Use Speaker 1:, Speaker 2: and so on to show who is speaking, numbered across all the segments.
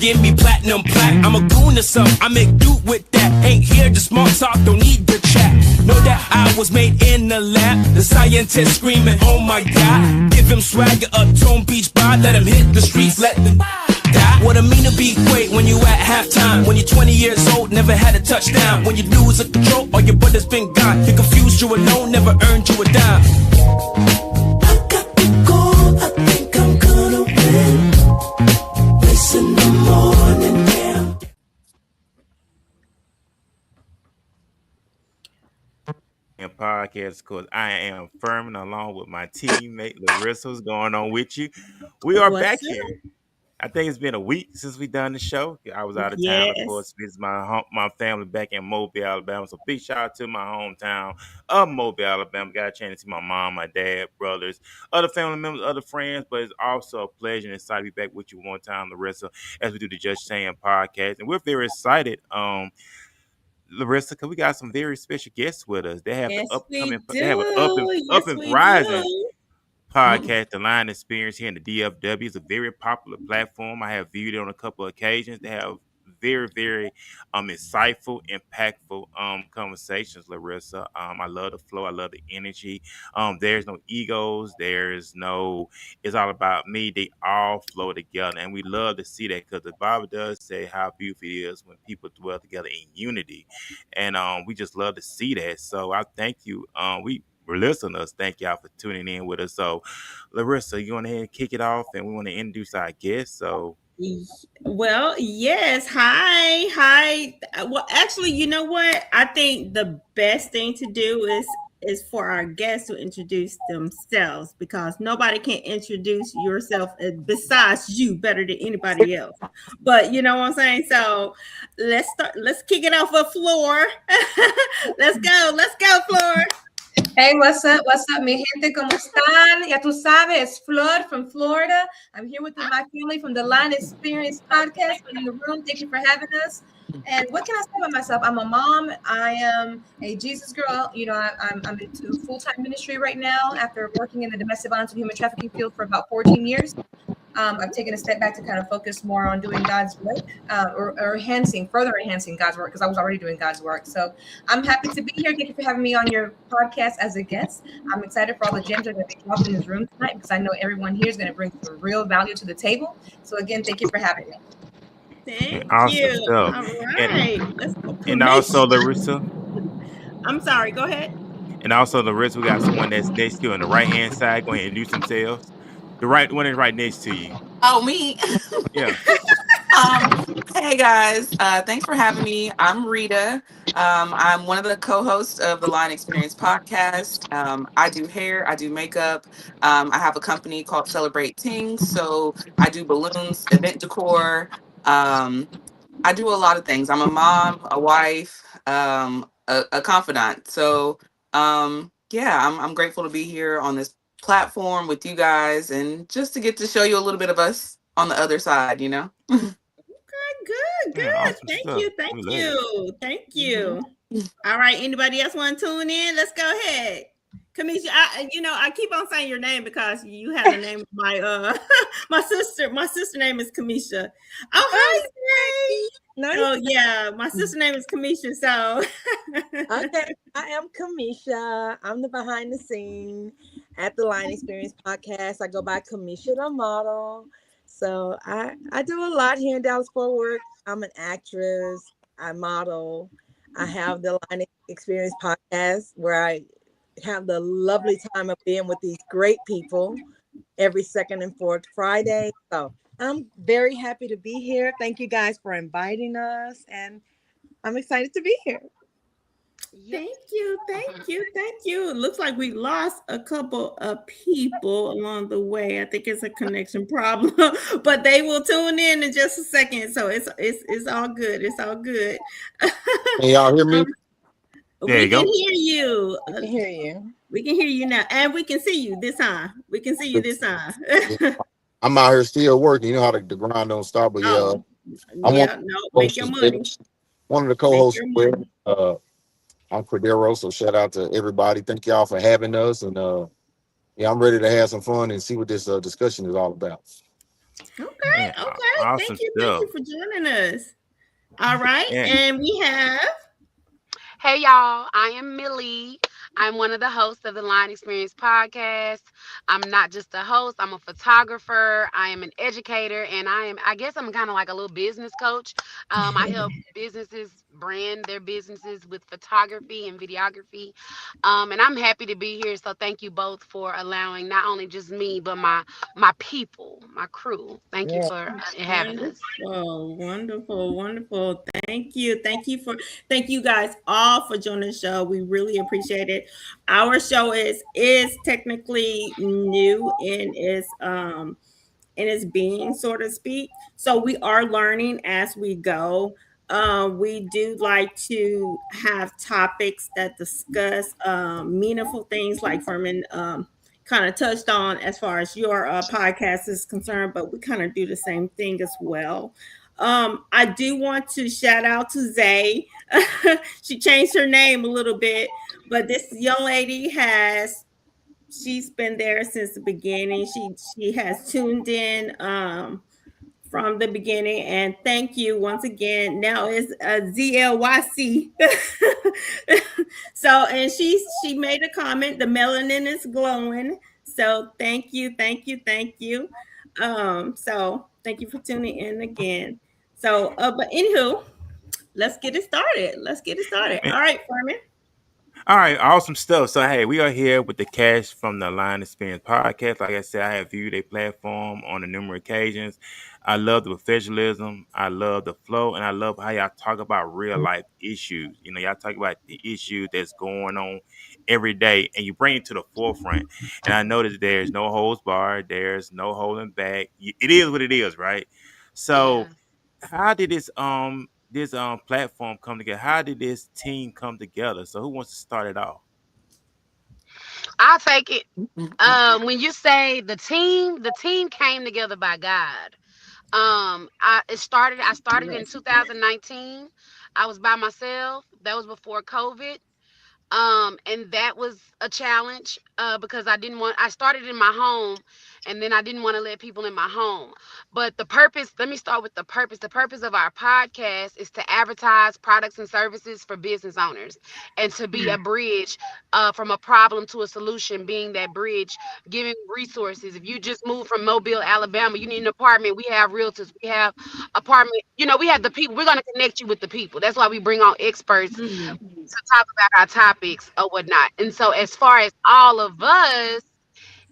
Speaker 1: give me platinum plaque. I'm a goon or something, I make do with that. Ain't here to small talk, don't need the chat. Know that I was made in the lab. The scientist screaming, oh my god. Give him swagger, a tone beach bar. Let him hit the streets, let them die. What it mean to be great when you at halftime? When you're 20 years old, never had a touchdown. When you lose a control, all your brother's been gone. You're confused, you alone, never earned you a dime. I got the goal, I think I'm gonna win. Race in the morning, yeah.
Speaker 2: And podcast, because I am Furman along with my teammate Larissa. What's going on with you? We are back here. I think it's been a week since we done the show. I was out of town, of course. Visit my family back in Mobile, Alabama. So big shout out to my hometown of Mobile, Alabama. Got a chance to see my mom, my dad, brothers, other family members, other friends. But it's also a pleasure and excited to be back with you one time, Larissa, as we do the Just Saying podcast. And we're very excited. Larissa, because we got some very special guests with us. They have an up and rising podcast, The Line Experience here in the DFW. It's a very popular platform. I have viewed it on a couple of occasions. They have very, very insightful, impactful conversations, Larissa. I love the flow. I love the energy. There's no egos. It's all about me. They all flow together. And we love to see that because the Bible does say how beautiful it is when people dwell together in unity. And we just love to see that. So I thank you. For listeners, thank y'all for tuning in with us. So, Larissa, you want to kick it off, and we want to introduce our guest. So,
Speaker 3: well, yes. Hi. Well, actually, you know what? I think the best thing to do is for our guests to introduce themselves, because nobody can introduce yourself besides you better than anybody else. But you know what I'm saying? So let's kick it off a floor. Let's go, Floor.
Speaker 4: Hey, what's up, mi gente? ¿Cómo están? Ya tú sabes, it's Flor from Florida. I'm here with my family from the Line Experience podcast. We're in the room. Thank you for having us. And what can I say about myself? I'm a mom. I am a Jesus girl. You know, I'm into full-time ministry right now after working in the domestic violence and human trafficking field for about 14 years. I've taken a step back to kind of focus more on doing God's work or further enhancing God's work, because I was already doing God's work. So I'm happy to be here. Thank you for having me on your podcast as a guest. I'm excited for all the gems that are going to be dropped in this room tonight, because I know everyone here is going to bring some real value to the table. So again, thank you for having me.
Speaker 3: Thank you. All right.
Speaker 2: And also, Larissa.
Speaker 3: I'm sorry. Go ahead.
Speaker 2: And also, Larissa, we got someone that's next to you on the right-hand side. Go ahead and introduce themselves. The right one is right next to you.
Speaker 5: Oh, me?
Speaker 2: Yeah.
Speaker 5: Hey, guys. Thanks for having me. I'm Rita. I'm one of the co-hosts of the Line Experience podcast. I do hair. I do makeup. I have a company called Celebrate Tings. So I do balloons, event decor. I do a lot of things. I'm a mom, a wife, a confidant. So, I'm grateful to be here on this platform with you guys, and just to get to show you a little bit of us on the other side, you know.
Speaker 3: Good. Awesome. Thank you. All right, anybody else want to tune in? Let's go ahead. Kamisha, I keep on saying your name because you have the name of my my sister name is Kamisha. Oh, hi, nice. Oh yeah, my sister name is Kamisha. So
Speaker 6: okay, I am Kamisha. I'm the behind the scene at the Line Experience podcast. I go by Kamisha the model. So I do a lot here in Dallas-Fort Worth. I'm an actress. I model. I have the Line Experience podcast where I have the lovely time of being with these great people every second and fourth Friday. So I'm very happy to be here. Thank you guys for inviting us, and I'm excited to be here.
Speaker 3: Thank you. Looks like we lost a couple of people along the way. I think it's a connection problem, but they will tune in just a second. So it's all good. It's all good.
Speaker 7: Can y'all hear me?
Speaker 2: There you go.
Speaker 3: We can hear you.
Speaker 6: We can hear you.
Speaker 3: We can hear you now, and we can see you this time.
Speaker 7: I'm out here still working. You know how the grind don't stop, but
Speaker 3: make your money.
Speaker 7: One of the co-hosts. I'm Cordero, so shout out to everybody. Thank y'all for having us, and I'm ready to have some fun and see what this discussion is all about.
Speaker 3: Okay,
Speaker 2: Man,
Speaker 3: okay.
Speaker 2: awesome
Speaker 3: Thank
Speaker 2: stuff.
Speaker 3: you for joining us. All right,
Speaker 2: And
Speaker 3: and we have.
Speaker 8: Hey y'all, I am Millie. I'm one of the hosts of the Line Experience podcast. I'm not just a host, I'm a photographer, I am an educator, and I guess I'm kind of like a little business coach. I help businesses brand their businesses with photography and videography. And I'm happy to be here. So thank you both for allowing not only just me, but my people, my crew. Thank you
Speaker 6: Yeah.
Speaker 8: for having us.
Speaker 3: Wonderful, wonderful, wonderful. Thank you guys all for joining the show. We really appreciate it. Our show is technically new in its being, so to speak. So we are learning as we go. We do like to have topics that discuss meaningful things, like Furman kind of touched on as far as your podcast is concerned, but we kind of do the same thing as well. I do want to shout out to Zay. She changed her name a little bit, but this young lady she's been there since the beginning. She has tuned in from the beginning, and thank you once again. Now it's ZLYC. So, and she made a comment. The melanin is glowing. So thank you, thank you, thank you. So thank you for tuning in again. So, but anywho, let's get it started. Let's get it started.
Speaker 2: man,
Speaker 3: All right, Furman.
Speaker 2: all right, awesome stuff. So hey, we are here with the Cash from the Line Experience podcast. Like I said, I have viewed a platform on a numerous occasions. I love the professionalism, I love the flow, and I love how y'all talk about real life issues. You know, y'all talk about the issue that's going on every day, and you bring it to the forefront. And I know that there's no holds barred, there's no holding back. It is what it is, right? So
Speaker 8: Yeah.
Speaker 2: how did this platform come together? How did this team come together? So who wants to start it off?
Speaker 8: I'll take it. When you say the team came together by God. I started in
Speaker 3: Yes.
Speaker 8: 2019. I was by myself. That was before COVID. And that was a challenge because I started in my home, and then I didn't want to let people in my home. But the purpose, let me start with the purpose of our podcast is to advertise products and services for business owners, and to be a bridge from a problem to a solution, being that bridge, giving resources. If you just moved from Mobile, Alabama, you need an apartment, we have realtors, we have apartment, we have the people. We're going to connect you with the people. That's why we bring on experts
Speaker 3: Mm.
Speaker 8: to talk about our topics or whatnot. And so, as far as all of us,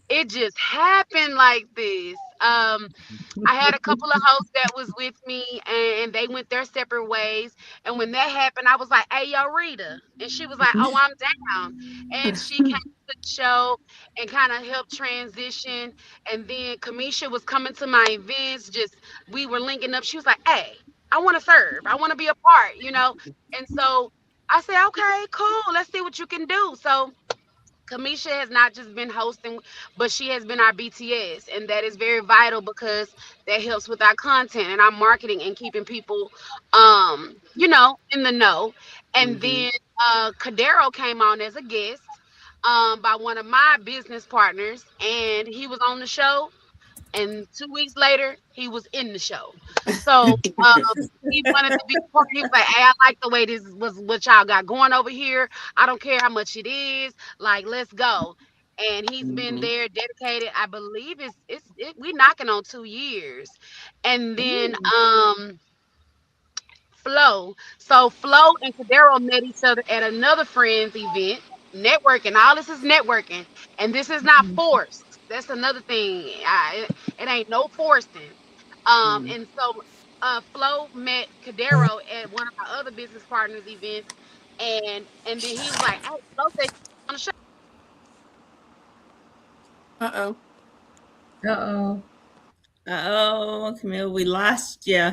Speaker 8: it just happened like this. I had a couple of hosts that was with me, and they went their separate ways. And when that happened, I was like, "Hey, yo, Rita," and she was like, "Oh, I'm down." And she came to the show and kind of helped transition. And then Kamisha was coming to my events. Just we were linking up. She was like, "Hey, I want to serve. I want to be a part." And so I said, "Okay, cool. Let's see what you can do." So Kamisha has not just been hosting, but she has been our BTS, and that is very vital because that helps with our content and our marketing and keeping people, in the know. And
Speaker 3: Mhm.
Speaker 8: then Cadero came on as a guest, by one of my business partners, and he was on the show, and 2 weeks later he was in the show. So he wanted to be a part. He was like, "Hey, I like the way this was what y'all got going over here. I don't care how much it is. Like, let's go." And he's been
Speaker 3: Mhm.
Speaker 8: there, dedicated. I believe we knocking on 2 years. And then
Speaker 3: Ooh.
Speaker 8: Flo. So Flo and Cadero met each other at another friend's event, networking. All this is networking, and this is not forced. That's another thing. It ain't no forcing.
Speaker 3: Mhm.
Speaker 8: And so Flo met Cadero at one of our other business partners events, and then he was like, "Hey, Flo said she on the show."
Speaker 5: Uh-oh.
Speaker 4: Uh-oh.
Speaker 3: Oh, Camille, we lost you.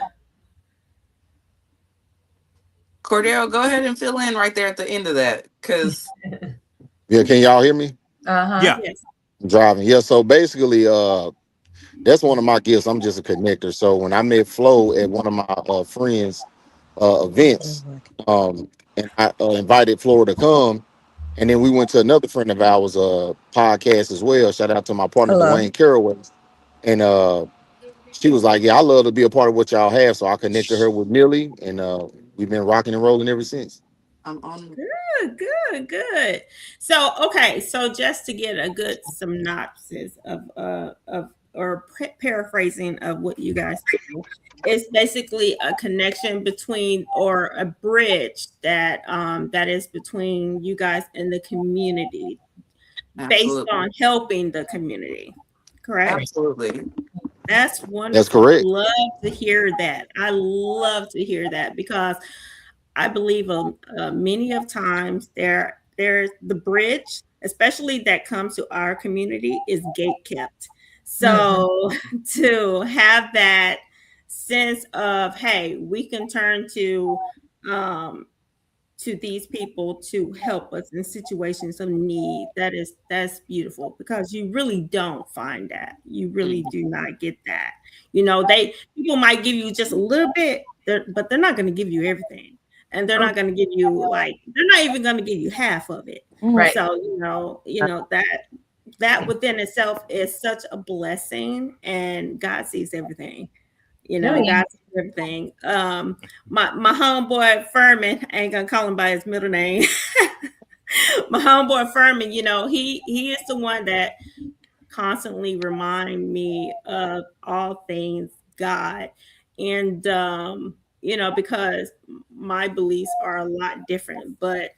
Speaker 5: Cordero, go ahead and fill in right there at the end of that. Cause
Speaker 7: Yeah, can y'all hear me?
Speaker 4: Uh-huh.
Speaker 2: Yeah.
Speaker 3: Yes.
Speaker 7: I'm driving. Yeah, so basically, that's one of my gifts. I'm just a connector. So when I met Flo at one of my friends' events, and I invited Flo to come, and then we went to another friend of ours' podcast as well. Shout out to my partner
Speaker 4: Hello.
Speaker 7: Dwayne Carraway, and She was like, "Yeah, I love to be a part of what y'all have." So I connected her with Millie, and we've been rocking and rolling ever since.
Speaker 5: I'm on.
Speaker 3: Good, good, good. So, okay, so just to get a good synopsis of or paraphrasing of what you guys do, it's basically a connection between or a bridge that that is between you guys and the community based
Speaker 5: Absolutely.
Speaker 3: on helping the community. Correct?
Speaker 5: Absolutely.
Speaker 3: That's
Speaker 7: That's
Speaker 3: wonderful. I
Speaker 7: correct.
Speaker 3: love to hear that. I love to hear that because I believe many of times there's the bridge, especially that comes to our community, is gate kept.
Speaker 4: Mhm.
Speaker 3: So to have that sense of, hey, we can turn um, to these people to help us in situations of need, that's beautiful because you really don't find that. You really
Speaker 5: Mhm.
Speaker 3: do not get that. You know, they people might give you just a little bit, but they're not going to give you everything, and they're
Speaker 4: Oh,
Speaker 3: not going to give you like they're not even going to give you half of it.
Speaker 4: right.
Speaker 3: So that within itself is such a blessing, and God sees everything.
Speaker 4: No, yeah.
Speaker 3: God sees everything. My homeboy Furman, I ain't gonna call him by his middle name. My homeboy Furman, he is the one that constantly remind me of all things God. And because my beliefs are a lot different, but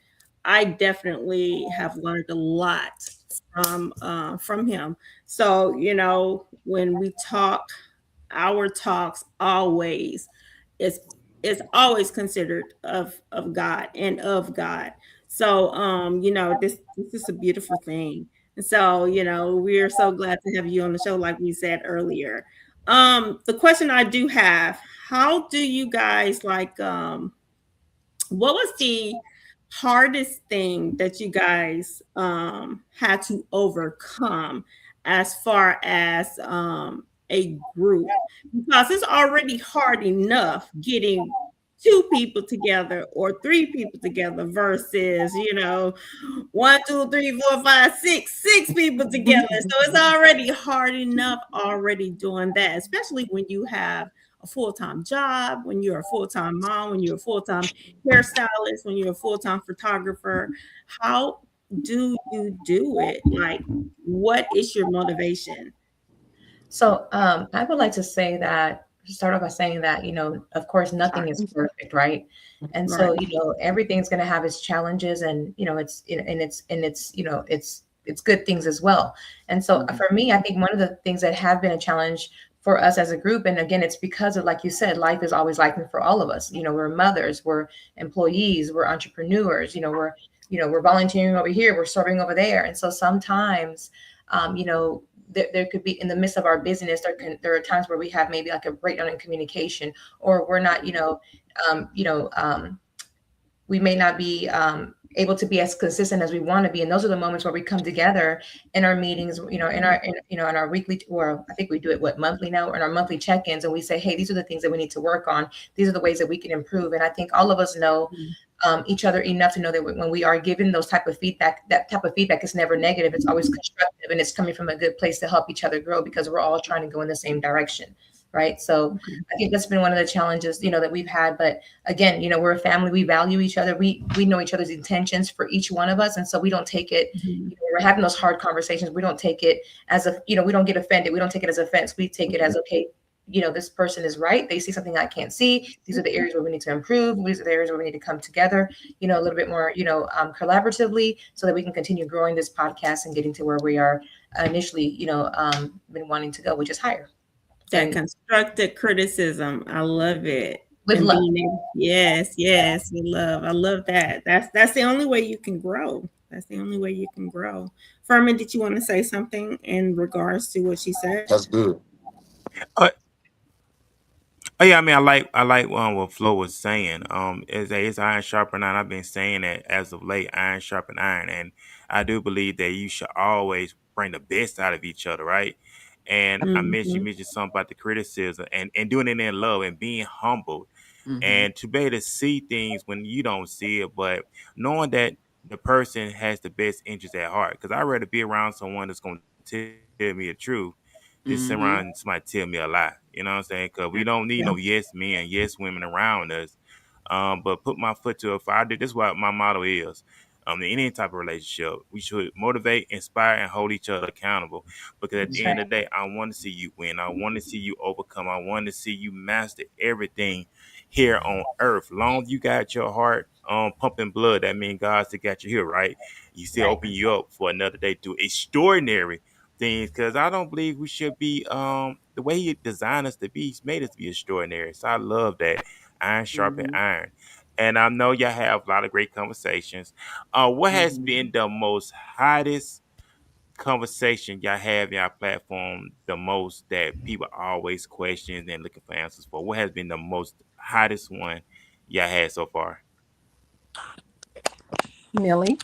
Speaker 3: I definitely have learned a lot from him. So, when we talk, our talks always is always considered of God and of God. So this is a beautiful thing. And so, we're so glad to have you on the show, like we said earlier. The question I do have, how do you guys like what was the hardest thing that you guys had to overcome as far as a group? Because it's already hard enough getting two people together or three people together versus, one, two, three, four, five, six people together. So it's already hard enough already doing that, especially when you have a full-time job, when you're a full-time mom, when you're a full-time hairstylist, when you're a full-time photographer. How do you do it? Like, what is your motivation?
Speaker 4: So I would like to say that start off by saying that of course nothing is perfect, right? And
Speaker 3: Right.
Speaker 4: so everything's going to have its challenges, and it's good things as well. And so
Speaker 5: Mhm.
Speaker 4: for me, I think one of the things that have been a challenge for us as a group, and again, it's because of, like you said, life is always life for all of us. We're mothers, we're employees, we're entrepreneurs. We're volunteering over here, we're serving over there, and so sometimes there could be in the midst of our business, there are times where we have maybe like a breakdown in communication, or we're not um, you know um, we may not be able to be as consistent as we want to be, and those are the moments where we come together in our meetings, in our weekly, or I think we do it monthly now, in our monthly check-ins, and we say, hey, these are the things that we need to work on, these are the ways that we can improve. And I think all of us know each other enough to know that when we are given those type of feedback, that type of feedback is never negative, it's always constructive, and it's coming from a good place to help each other grow, because we're all trying to go in the same direction, right? So I think that's been one of the challenges that we've had. But again, we're a family, we value each other, we know each other's intentions for each one of us, and so we don't take it, we're having those hard conversations, we don't take it as a, we don't get offended, we don't take it as offense, we take it as, okay, this person is right, they see something I can't see, these are the areas where we need to improve, these are the areas where we need to come together a little bit more collaboratively, so that we can continue growing this podcast and getting to where we are initially been wanting to go, which is higher.
Speaker 3: That
Speaker 4: And
Speaker 3: constructive criticism, I love it.
Speaker 4: with
Speaker 3: And
Speaker 4: love.
Speaker 3: being able, yes, with love. I love that. That's the only way you can grow. That's the only way you can grow. Furman, did you want to say something in regards to what she said?
Speaker 7: That's good.
Speaker 2: Uh, Oh yeah, I mean, I like what Flo was saying. It's iron sharpen iron. I've been saying that as of late, iron sharpen iron, and I do believe that you should always bring the best out of each other, right? And I miss you
Speaker 3: Mhm.
Speaker 2: mentioned something about the criticism and doing it in love and being humble
Speaker 5: Mhm.
Speaker 2: and to be able to see things when you don't see it, but knowing that the person has the best interest at heart. Because I'd rather be around someone that's going to tell me the truth than sit
Speaker 5: Mhm.
Speaker 2: around and somebody tell me a lie. You know what I'm saying? Because we don't need no yes men, yes women around us. But put my foot to it. If I do, this is what my motto is. In any type of relationship, we should motivate, inspire, and hold each other accountable. Because at the
Speaker 4: That's
Speaker 2: end
Speaker 4: right.
Speaker 2: of the day, I want to see you win. I want to see you overcome. I want to see you master everything here on earth. Long as you got your heart pumping blood, that means God still got you here, right? He still
Speaker 4: Right.
Speaker 2: open you up for another day to extraordinary things. Because I don't believe we should be the way He designed us to be. He's made us to be extraordinary. So I love that iron sharpen
Speaker 5: Mhm.
Speaker 2: iron. And I know y'all have a lot of great conversations. What has been
Speaker 5: Mhm.
Speaker 2: the most hottest conversation y'all have in our platform the most that people always question and looking for answers for? What has been the most hottest one y'all had so far?
Speaker 6: Millie.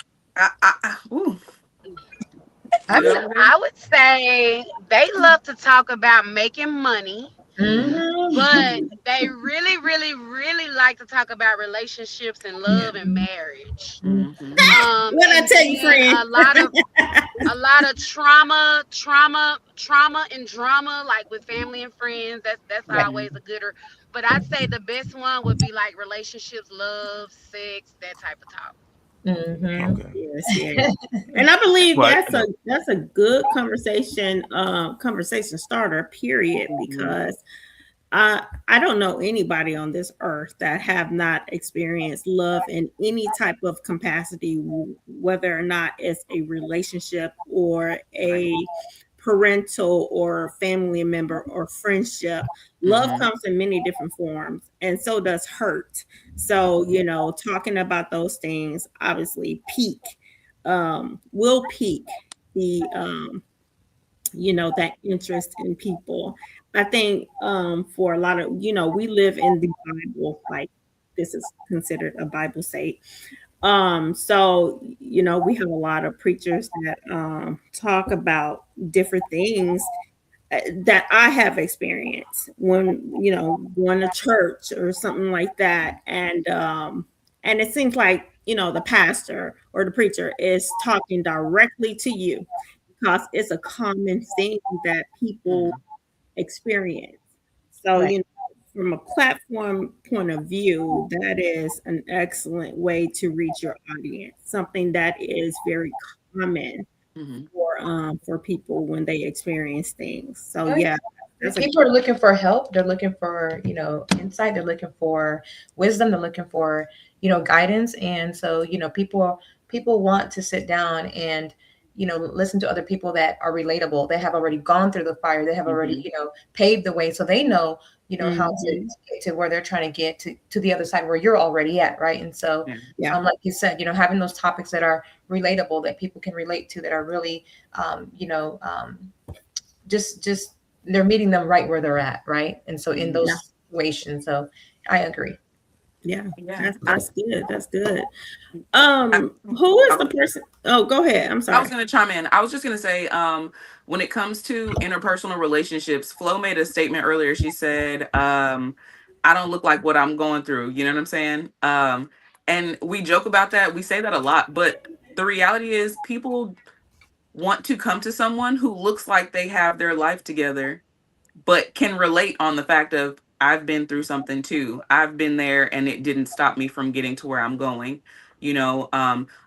Speaker 5: Ooh,
Speaker 4: I
Speaker 5: you
Speaker 4: mean,
Speaker 5: go over there.
Speaker 8: I would say they love to talk about making money,
Speaker 5: Mhm.
Speaker 8: but
Speaker 4: mhm.
Speaker 8: they really, really, really like to talk about relationships and
Speaker 4: Yeah.
Speaker 8: love and marriage.
Speaker 5: Mhm.
Speaker 3: What I
Speaker 8: And
Speaker 3: tell you,
Speaker 8: then
Speaker 3: friend?
Speaker 8: a lot of trauma and drama, like with family and friends. That's
Speaker 4: Right.
Speaker 8: always a gooder. But I'd say the best one would be like relationships, love, sex, that type of talk.
Speaker 4: Mm-hmm.
Speaker 2: Okay.
Speaker 3: Yes, yes. And I believe
Speaker 2: But
Speaker 3: that's a good conversation starter, period,
Speaker 5: Mhm.
Speaker 3: because I don't know anybody on this earth that have not experienced love in any type of capacity, whether or not it's a relationship or
Speaker 5: Right.
Speaker 3: a parental or family member or friendship. Love
Speaker 5: Mhm.
Speaker 3: comes in many different forms, and so does hurt. So, talking about those things obviously will peak the that interest in people. I think for a lot of, we live in the Bible, like this is considered a Bible state. So we have a lot of preachers that talk about different things that I have experienced when going to church or something like that, and it seems like the pastor or the preacher is talking directly to you because it's a common thing that people
Speaker 5: Mhm.
Speaker 3: experience. So,
Speaker 4: Right.
Speaker 3: from a platform point of view, that is an excellent way to reach your audience, something that is very common
Speaker 5: Mhm.
Speaker 3: for people when they experience things. So
Speaker 4: Oh, yeah.
Speaker 3: yeah, that's a
Speaker 4: People are looking for help. They're looking for, insight. They're looking for wisdom. They're looking for, guidance. And so, people want to sit down and, listen to other people that are relatable. They have already gone through the fire. They have already,
Speaker 5: Mhm.
Speaker 4: paved the way. So they know, how
Speaker 3: Mhm.
Speaker 4: to get to where they're trying to get to the other side where you're already at. Right. And so,
Speaker 5: Yeah.
Speaker 3: Yeah.
Speaker 4: like you said, having those topics that are relatable, that people can relate to, that are really, just they're meeting them right where they're at, right? And so in
Speaker 5: Mhm.
Speaker 3: Yeah.
Speaker 4: those situations, so I agree.
Speaker 3: Yeah.
Speaker 5: Yeah.
Speaker 3: That's good. That's good.
Speaker 5: I,
Speaker 3: Who is
Speaker 5: I
Speaker 3: the person? Oh, go ahead. I'm
Speaker 5: I was
Speaker 3: sorry.
Speaker 5: gonna chime in. I was just gonna say, when it comes to interpersonal relationships, Flo made a statement earlier. She said, "I don't look like what I'm going through." You know what I'm saying? And we joke about that. We say that a lot, but the reality is, people want to come to someone who looks like they have their life together but can relate on the fact of I've been through something too. I've been there and it didn't stop me from getting to where I'm going. You know,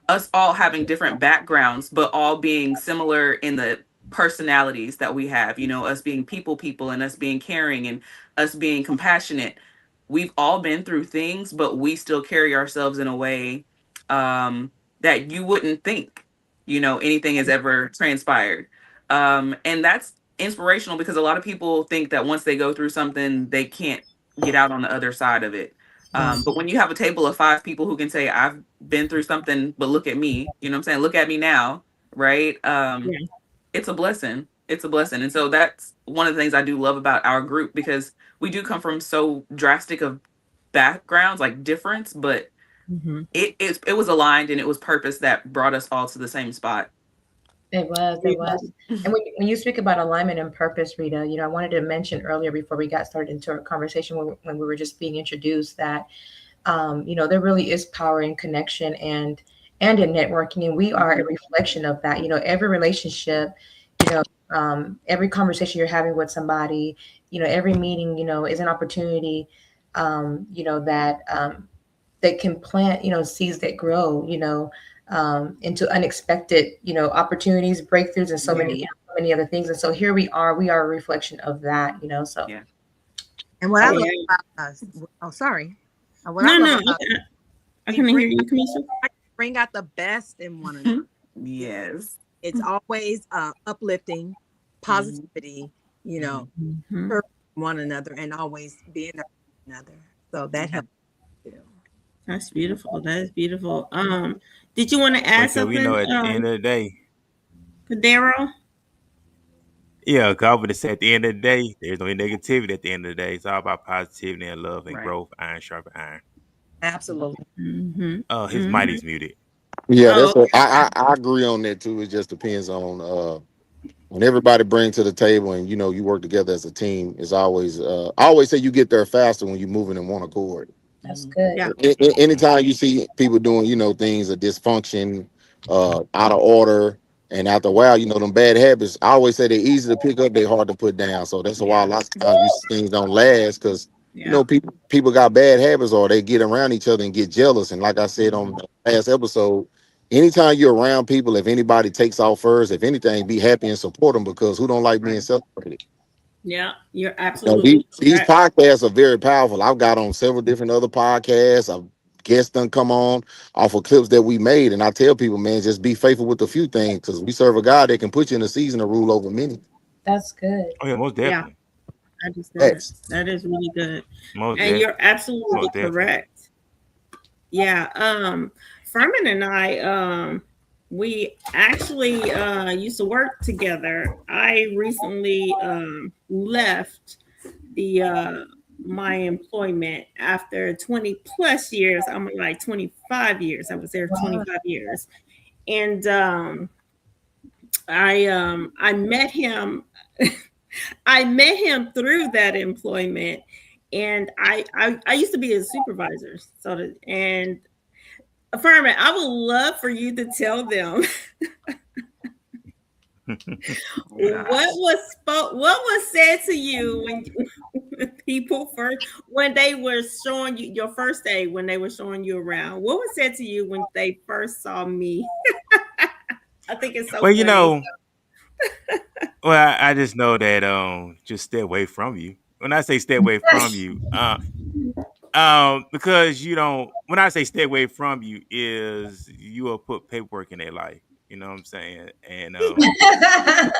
Speaker 5: us all having different backgrounds, but all being similar in the personalities that we have, us being people and us being caring and us being compassionate. We've all been through things, but we still carry ourselves in a way that you wouldn't think, anything has ever transpired. And that's inspirational because a lot of people think that once they go through something, they can't get out on the other side of it.
Speaker 3: Right.
Speaker 5: But when you have a table of five people who can say, I've been through something, but look at me, you know what I'm saying? Look at me now, right?
Speaker 3: Yeah.
Speaker 5: It's a blessing. It's a blessing. And so that's one of the things I do love about our group because we do come from so drastic of backgrounds, like difference, but
Speaker 3: Hmm.
Speaker 5: it was aligned and it was purpose that brought us all to the same spot.
Speaker 4: It was. And when you speak about alignment and purpose, Rita, I wanted to mention earlier before we got started into our conversation when we were just being introduced that there really is power in connection and in networking, and we are a reflection of that. Every relationship, you know, Every conversation you're having with somebody, every meeting, is an opportunity, that can plant, seeds that grow, into unexpected, opportunities, breakthroughs, and so many other things. And so here we are a reflection of that, so.
Speaker 5: Yeah.
Speaker 6: And what
Speaker 3: Oh,
Speaker 6: I love
Speaker 3: yeah.
Speaker 6: about us, oh, sorry. What I
Speaker 3: No,
Speaker 6: love
Speaker 3: no,
Speaker 6: about
Speaker 3: I
Speaker 6: we
Speaker 3: can
Speaker 6: bring
Speaker 3: hear you, Kamisha.
Speaker 6: bring out the best in one another.
Speaker 5: Yes.
Speaker 6: It's always uplifting,
Speaker 5: Mhm.
Speaker 6: positivity,
Speaker 5: Mhm.
Speaker 3: Mhm.
Speaker 6: encouraging one another, and always being there for one another. So that
Speaker 5: Yeah.
Speaker 6: helps too.
Speaker 3: That's beautiful. That is beautiful. Did you want to add
Speaker 2: Because we
Speaker 3: something,
Speaker 2: know at the end of the day,
Speaker 3: Daryl?
Speaker 2: yeah, God would have said at the end of the day, there's no negativity at the end of the day. It's all about positivity and love and
Speaker 5: Right.
Speaker 2: growth, iron sharp iron.
Speaker 6: Absolutely.
Speaker 3: Mm-hmm.
Speaker 2: His
Speaker 3: Mm-hmm.
Speaker 2: mighty's muted.
Speaker 7: Yeah,
Speaker 3: Oh,
Speaker 7: I agree on that too. It just depends on when everybody brings to the table and you work together as a team. It's always I always say you get there faster when you're moving in one accord.
Speaker 4: That's
Speaker 5: Mhm.
Speaker 4: good.
Speaker 3: yeah,
Speaker 2: Mhm.
Speaker 7: Anytime you see people doing, things of dysfunction, out of order, and after a while, them bad habits, I always say they're easy to pick up, they're hard to put down. So that's why a
Speaker 5: Yeah.
Speaker 7: lot of times you see things don't last because
Speaker 3: yeah,
Speaker 7: people got bad habits or they get around each other and get jealous. And like I said on
Speaker 5: Mhm.
Speaker 7: the last episode, anytime you're around people, if anybody takes off first, if anything, be happy and support them because who don't like being
Speaker 5: Right.
Speaker 7: celebrated?
Speaker 3: yeah. You're
Speaker 7: Now, these,
Speaker 3: absolutely
Speaker 7: these
Speaker 3: correct.
Speaker 7: podcasts are very powerful. I've got on several different other podcasts. I've guests done come on off of clips that we made. And I tell people, man, just be faithful with a few things because we serve a God that can put you in a season to rule over many.
Speaker 4: That's good.
Speaker 2: Oh yeah, most
Speaker 3: Yeah,
Speaker 2: definitely.
Speaker 3: I just know that.
Speaker 7: That's
Speaker 3: That is really good,
Speaker 2: Most
Speaker 3: and
Speaker 2: definitely.
Speaker 3: you're absolutely
Speaker 2: Most definitely.
Speaker 3: correct. Yeah. Furman and I, we actually used to work together. I recently left the my employment after 20 plus years. I'm like 25 years. I was there
Speaker 4: Wow.
Speaker 3: 25 years. And I met him I met him through that employment, and I used to be a supervisor. And Furman, I would love for you to tell them
Speaker 5: Oh gosh.
Speaker 3: what was said to you when people first when they were showing you your first day when they were showing you around. What was said to you when they first saw me? I think it's so
Speaker 2: Well,
Speaker 3: funny.
Speaker 2: I just know that just stay away from you. When I say stay away from you, because you don't. When I say stay away from you, is you will put paperwork in their life. You know what I'm saying? And I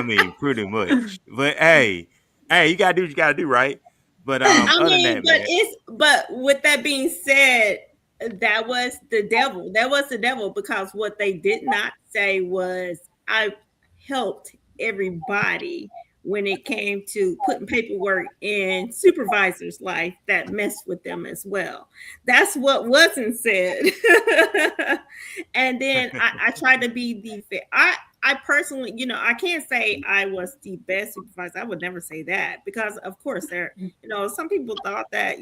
Speaker 2: mean, pretty much. But hey, you gotta do what you gotta do, right? But
Speaker 3: I
Speaker 2: other than
Speaker 3: mean,
Speaker 2: that, man,
Speaker 3: but with that being said, that was the devil. That was the devil because what they did not say was I helped everybody when it came to putting paperwork in supervisors' life that messed with them as well. That's what wasn't said. And then I tried to be I personally, I can't say I was the best supervisor. I would never say that because, of course, some people thought that,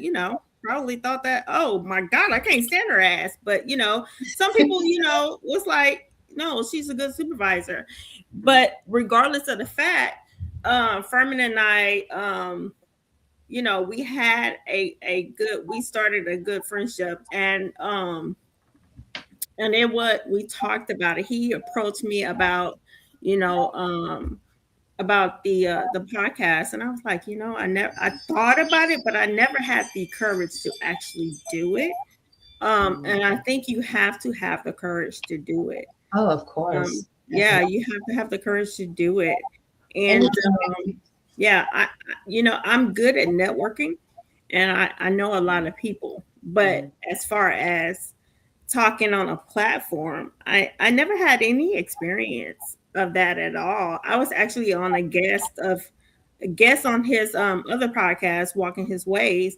Speaker 3: probably thought that, oh my God, I can't stand her ass. But, some people, was like, no, she's a good supervisor. But regardless of the fact, Furman and I, we had we started a good friendship, and it what we talked about it. He approached me you know, um, about the podcast, and I was like, I thought about it, but I never had the courage to actually do it.
Speaker 5: Mhm.
Speaker 3: And I think you have to have the courage to do it.
Speaker 4: Oh, of course.
Speaker 3: Yeah, you have to have the courage to do it.
Speaker 4: And
Speaker 3: And yeah, I'm good at networking, and I know a lot of people, but
Speaker 5: Mhm.
Speaker 3: as far as talking on a platform, I never had any experience of that at all. I was actually on a guest on his other podcast, Walking His Ways.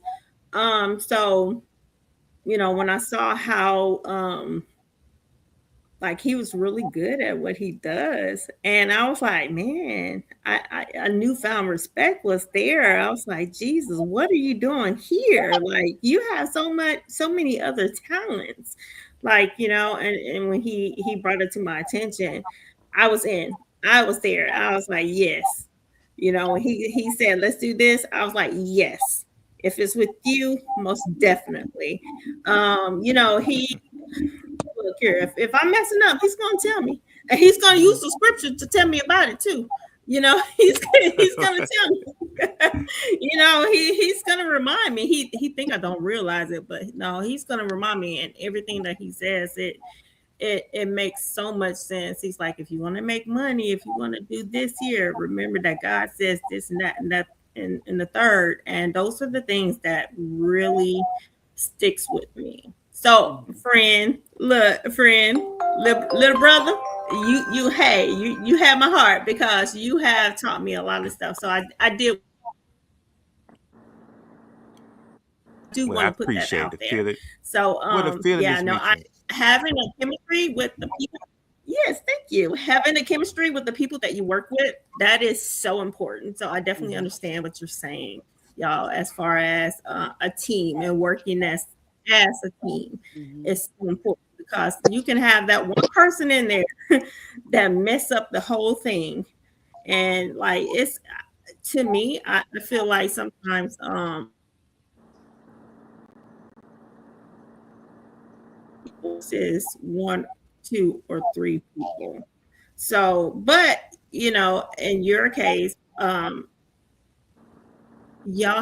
Speaker 3: So when I saw how like he was really good at what he does, and I was like, man, a newfound respect was there. I was like, Jesus, what are you doing here? Like you have so many other talents, like and when he brought it to my attention, I was in. I was there. I was like, yes. He said, let's do this. I was like, yes. If it's with you, most definitely. He look here. If I'm messing up, he's gonna tell me, and he's gonna use the scripture to tell me about it too. He's gonna tell me. He's gonna remind me. He think I don't realize it, but no, he's gonna remind me, and everything that he says, it makes so much sense. He's like, if you want to make money, if you want to do this here, remember that God says this and that and the third. And those are the things that really sticks with me. So, little brother, you have my heart because you have taught me a lot of stuff. So I did do
Speaker 2: Well, I
Speaker 3: want to put that
Speaker 2: appreciate
Speaker 3: out
Speaker 2: the
Speaker 3: there.
Speaker 2: feeling.
Speaker 3: So
Speaker 2: What a feeling
Speaker 3: yeah,
Speaker 2: is
Speaker 3: no, I
Speaker 2: reaching.
Speaker 3: having a chemistry with the people. Yes, thank you. Having a chemistry with the people that you work with, that is so important. So I definitely understand what you're saying, y'all, as far as a team and working as a team is so important because you can have that one person in there that mess up the whole thing. And like it's to me, I feel like sometimes is one, two, or three people. So, but in your case, y'all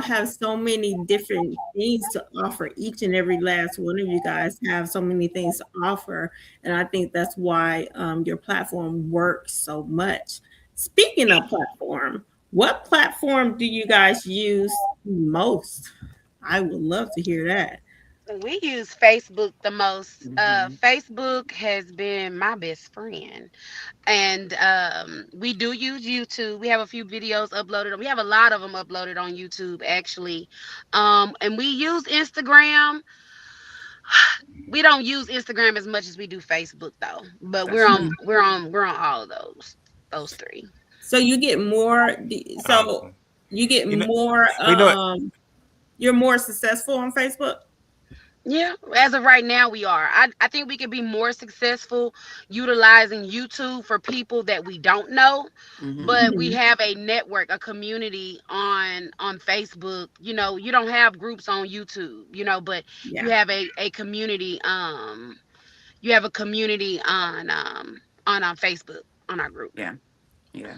Speaker 3: have so many different things to offer. Each and every last one of you guys have so many things to offer, and I think that's why your platform works so much. Speaking of platform, what platform do you guys use most? I would love to hear that.
Speaker 8: We use Facebook the most.
Speaker 5: Mhm.
Speaker 8: Facebook has been my best friend. And we do use YouTube. We have a few videos uploaded. We have a lot of them uploaded on YouTube actually. And we use Instagram. We don't use Instagram as much as we do Facebook though. But we're
Speaker 5: That's
Speaker 8: on
Speaker 5: true.
Speaker 8: we're on we're on all of those three.
Speaker 3: So you get more. So
Speaker 2: Awesome.
Speaker 3: you get
Speaker 2: You know,
Speaker 3: more.
Speaker 2: you know what?
Speaker 3: You're more successful on Facebook.
Speaker 8: Yeah, as of right now, we are. I think we could be more successful utilizing YouTube for people that we don't know,
Speaker 5: Hmm.
Speaker 8: but we
Speaker 3: Mhm.
Speaker 8: have a network, a community on Facebook. You don't have groups on YouTube, but you
Speaker 3: Yeah,
Speaker 8: have a community. You have a community on Facebook on our group.
Speaker 5: Yeah. Yeah.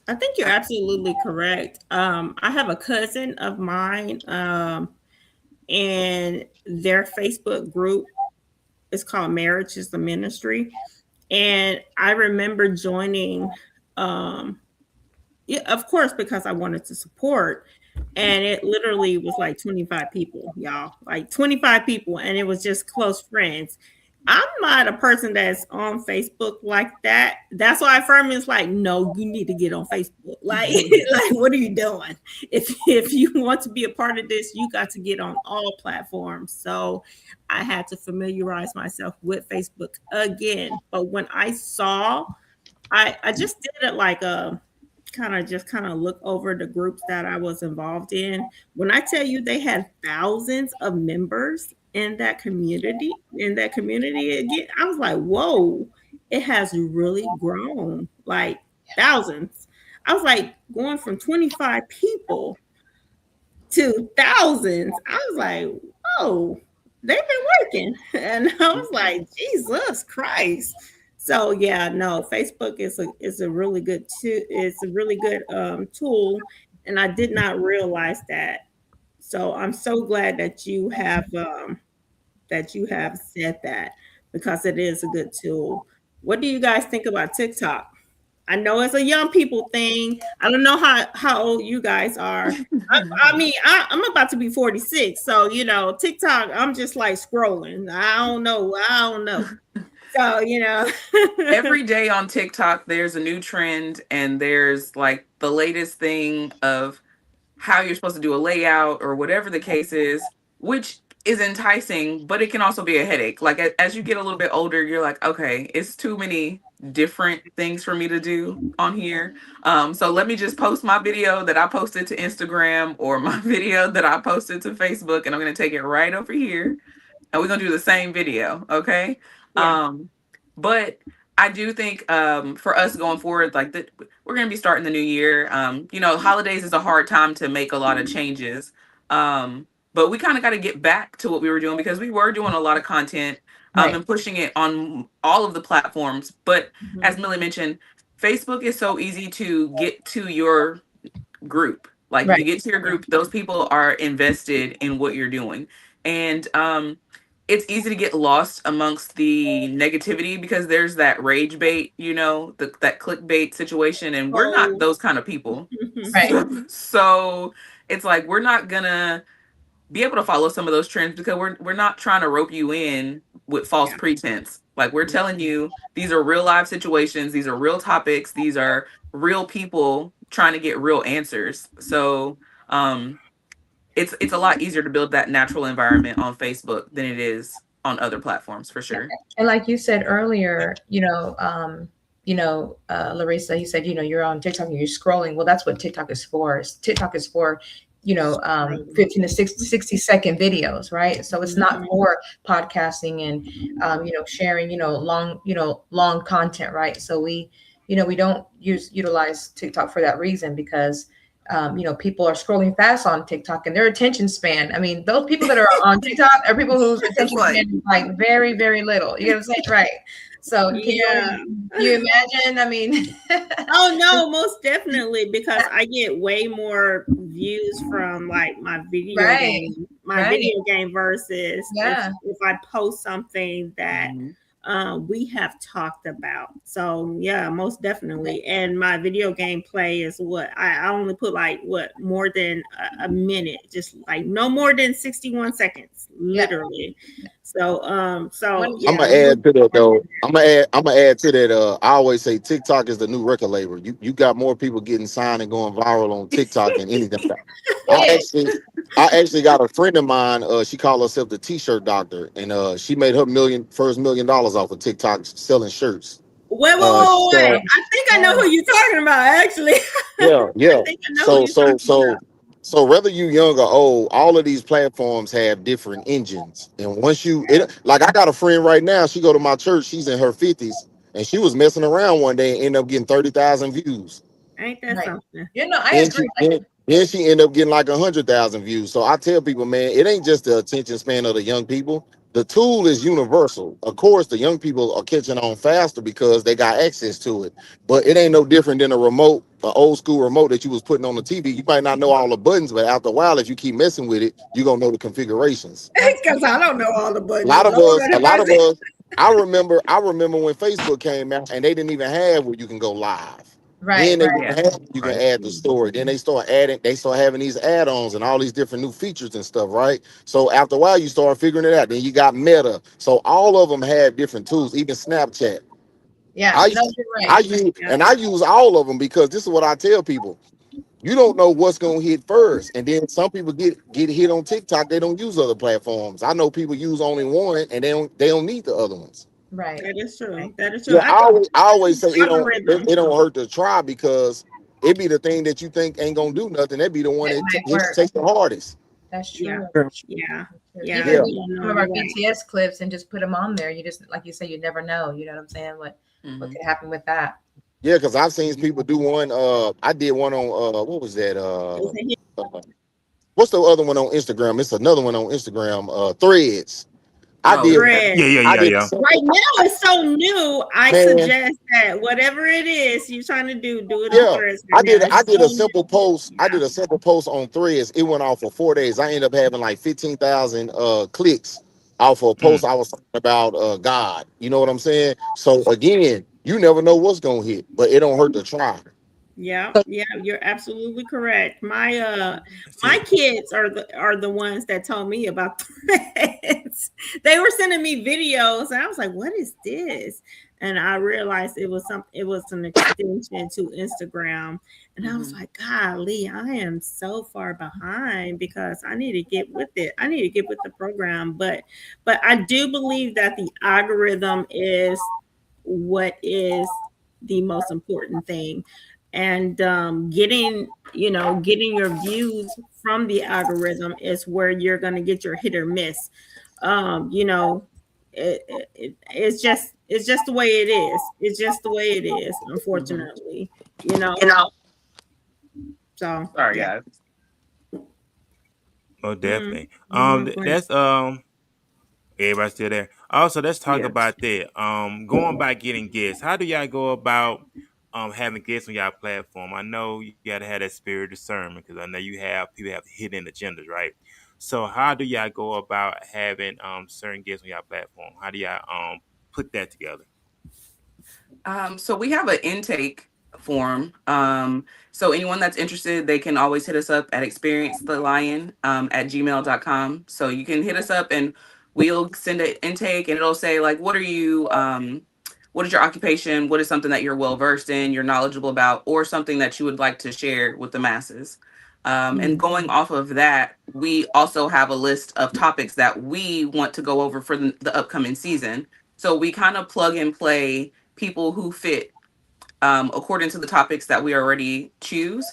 Speaker 3: I think you're
Speaker 5: I,
Speaker 3: absolutely correct. I have a cousin of mine, and their Facebook group is called Marriage is the Ministry, and I remember joining. Um, Yeah, of course, because I wanted to support. And it literally was like 25 people, y'all. Like 25 people, and it was just close friends. I'm not a person that's on Facebook like that. That's why Furman's like, no, you need to get on Facebook. Like, like, what are you doing? If you want to be a part of this, you got to get on all platforms. So I had to familiarize myself with Facebook again. But when I saw I just did it like a kind of look over the groups that I was involved in. When I tell you they had thousands of members in that community again, I was like, whoa, it has really grown like thousands. I was like going from 25 people to thousands. I was like, whoa, they've been working. And I was like, Jesus Christ. So yeah, no, Facebook is a really good it's a really good tool. And I did not realize that. So I'm so glad that you have said that because it is a good tool. What do you guys think about TikTok? I know it's a young people thing. I don't know how old you guys are. I mean, I'm about to be 46, so TikTok. I'm just like scrolling. I don't know. I don't know. So
Speaker 5: Every day on TikTok, there's a new trend, and there's like the latest thing of how you're supposed to do a layout or whatever the case is, which is enticing, but it can also be a headache. Like as you get a little bit older, you're like, okay, it's too many different things for me to do on here. So let me just post my video that I posted to Instagram or my video that I posted to Facebook, and I'm gonna take it right over here, and we're gonna do the same video, okay?
Speaker 3: yeah.
Speaker 5: But I do think for us going forward, like we're going to be starting the new year. Holidays is a hard time to make a lot of changes. But we kind of got to get back to what we were doing because we were doing a lot of content
Speaker 4: Right.
Speaker 5: and pushing it on all of the platforms. But as
Speaker 3: Mhm.
Speaker 5: Millie mentioned, Facebook is so easy to get to your group. Like if you
Speaker 4: Right.
Speaker 5: get to your group, those people are invested in what you're doing. And it's easy to get lost amongst the negativity because there's that rage bait, that clickbait situation, and we're not
Speaker 3: Oh.
Speaker 5: those kind of people.
Speaker 4: Right.
Speaker 5: So it's like we're not gonna be able to follow some of those trends because we're not trying to rope you in with false
Speaker 3: Yeah.
Speaker 5: pretense. Like we're telling you these are real life situations, these are real topics, these are real people trying to get real answers. So it's a lot easier to build that natural environment on Facebook than it is on other platforms for sure.
Speaker 4: And like you said earlier, Larissa, you said, you're on TikTok and you're scrolling. Well, that's what TikTok is for. TikTok is for, 15 to 60-second videos, right? So it's not for podcasting and, sharing, long content, right? So we don't utilize TikTok for that reason because people are scrolling fast on TikTok and their attention span. I mean, those people that are on TikTok are people whose attention span is like very, very little. You know what I'm saying? Right. So
Speaker 3: Yeah.
Speaker 4: can you imagine? I mean,
Speaker 3: Oh no, most definitely because I get way more views from like
Speaker 4: right,
Speaker 3: my
Speaker 4: right.
Speaker 3: video game versus
Speaker 4: Yeah.
Speaker 3: if I post something that
Speaker 5: Mhm.
Speaker 3: we have talked about. So yeah, most definitely. And my video game play is what I only put like more than a minute, just like no more than 61 seconds, literally. So
Speaker 7: I'm
Speaker 3: yeah,
Speaker 7: gonna add to that though. I'm gonna add to that. I always say TikTok is the new record label. You got more people getting signed and going viral on TikTok than anything. I actually I actually got a friend of mine. She called herself the T-shirt doctor, and she made her first $1 million off of TikTok selling shirts. She
Speaker 3: wait.
Speaker 7: started,
Speaker 3: I think I know who you're talking about, actually.
Speaker 7: yeah,
Speaker 3: I
Speaker 7: yeah.
Speaker 3: think I know who
Speaker 7: So
Speaker 3: you're
Speaker 7: so
Speaker 3: talking
Speaker 7: so so whether you young or old, all of these platforms have different engines. And once like I got a friend right now, she go to my church, she's in her 50s, and she was messing around one day and ended up getting 30,000 views.
Speaker 3: about. Ain't that
Speaker 4: Right.
Speaker 3: something?
Speaker 4: I
Speaker 7: Then
Speaker 4: agree.
Speaker 7: she ended up getting like 100,000 views. So I tell people, man, it ain't just the attention span of the young people. The tool is universal. Of course, the young people are catching on faster because they got access to it. But it ain't no different than a remote, an old school remote that you was putting on the TV. You might not know all the buttons, but after a while, if you keep messing with it, you're gonna know the configurations.
Speaker 3: Because I don't know all the
Speaker 7: A
Speaker 3: buttons.
Speaker 7: lot of
Speaker 3: Lord
Speaker 7: us, a
Speaker 3: have
Speaker 7: lot of
Speaker 3: mercy.
Speaker 7: us, I remember when Facebook came out and they didn't even have where you can go live.
Speaker 4: Right,
Speaker 7: Then they
Speaker 5: Yeah.
Speaker 7: have you can
Speaker 2: Right.
Speaker 7: add the story. Then they start having these add-ons and all these different new features and stuff, right? So after a while, you start figuring it out. Then you got Meta. So all of them have different tools, even Snapchat.
Speaker 4: yeah.
Speaker 7: I
Speaker 4: No, you're
Speaker 7: I
Speaker 4: right.
Speaker 7: use
Speaker 3: Yeah.
Speaker 7: and I use all of them because this is what I tell people. You don't know what's gonna hit first, and then some people get hit on TikTok. They don't use other platforms. I know people use only one, and they don't need the other ones.
Speaker 4: Right.
Speaker 3: That is true. That is true.
Speaker 7: Yeah, I always say
Speaker 3: Algorithm.
Speaker 7: it don't hurt to try because it be the thing that you think ain't gonna do nothing. That be the one
Speaker 4: It
Speaker 7: that
Speaker 4: might work.
Speaker 7: takes the hardest.
Speaker 4: That's
Speaker 3: Yeah.
Speaker 4: true.
Speaker 3: Yeah. Yeah.
Speaker 4: Even
Speaker 7: Yeah,
Speaker 3: No,
Speaker 4: some of our
Speaker 3: you're right.
Speaker 4: BTS clips and just put them on there. You just, like you say, you never know. You know what I'm saying? What
Speaker 5: Mhm.
Speaker 4: could happen with that?
Speaker 7: yeah, because I've seen people do one. I did one on what was that?
Speaker 3: It's a hit.
Speaker 7: Uh, what's the other one on Instagram? It's another one on Instagram. Threads. I
Speaker 5: Oh
Speaker 7: did.
Speaker 5: yeah.
Speaker 3: Thread.
Speaker 2: Yeah, yeah,
Speaker 7: I
Speaker 2: yeah,
Speaker 7: did.
Speaker 2: yeah.
Speaker 3: Right now it's so new. I
Speaker 7: Man,
Speaker 3: suggest that whatever it is you're trying to do it on
Speaker 7: yeah,
Speaker 3: threads
Speaker 7: I
Speaker 3: right now.
Speaker 7: did. I
Speaker 3: It's
Speaker 7: did
Speaker 3: so
Speaker 7: a
Speaker 3: new.
Speaker 7: simple post. I
Speaker 3: Yeah.
Speaker 7: did a simple post on Threads. It went off for 4 days. I ended up having like 15,000 clicks off of a
Speaker 2: Mm.
Speaker 7: post I was talking about God. You know what I'm saying? So again, you never know what's gonna hit, but it don't hurt to try.
Speaker 3: Yeah, yeah, you're absolutely correct.
Speaker 2: That's
Speaker 3: My
Speaker 2: it.
Speaker 3: kids are the ones that told me about threads. They were sending me videos and I was like, "What is this?" And I realized it was an extension to Instagram. And I was
Speaker 5: Mhm.
Speaker 3: like, "Golly, I am so far behind because I need to get with it. I need to get with the program." But I do believe that the algorithm is what is the most important thing, and getting your views from the algorithm is where you're going to get your hit or miss. um you know it's just It's just the way it is. It's just the way it is, unfortunately. You know.
Speaker 5: You know.
Speaker 3: So
Speaker 5: Sorry,
Speaker 3: yeah.
Speaker 5: guys.
Speaker 2: Oh, definitely.
Speaker 3: Mm-hmm.
Speaker 2: That's everybody still there. Also, let's talk
Speaker 3: Yeah.
Speaker 2: about that. Going by getting guests. How do y'all go about having guests on y'all platform? I know you gotta have that spirit of discernment because I know you have people have hidden agendas, right? So how do y'all go about having certain guests on y'all platform? How do y'all put that together?
Speaker 5: So we have an intake form. So anyone that's interested, they can always hit us up at experiencethelion at gmail.com. So you can hit us up and we'll send an intake and it'll say like, what is your occupation? What is something that you're well versed in, you're knowledgeable about, or something that you would like to share with the masses? And going off of that, we also have a list of topics that we want to go over for the upcoming season. So we kind of plug and play people who fit according to the topics that we already choose.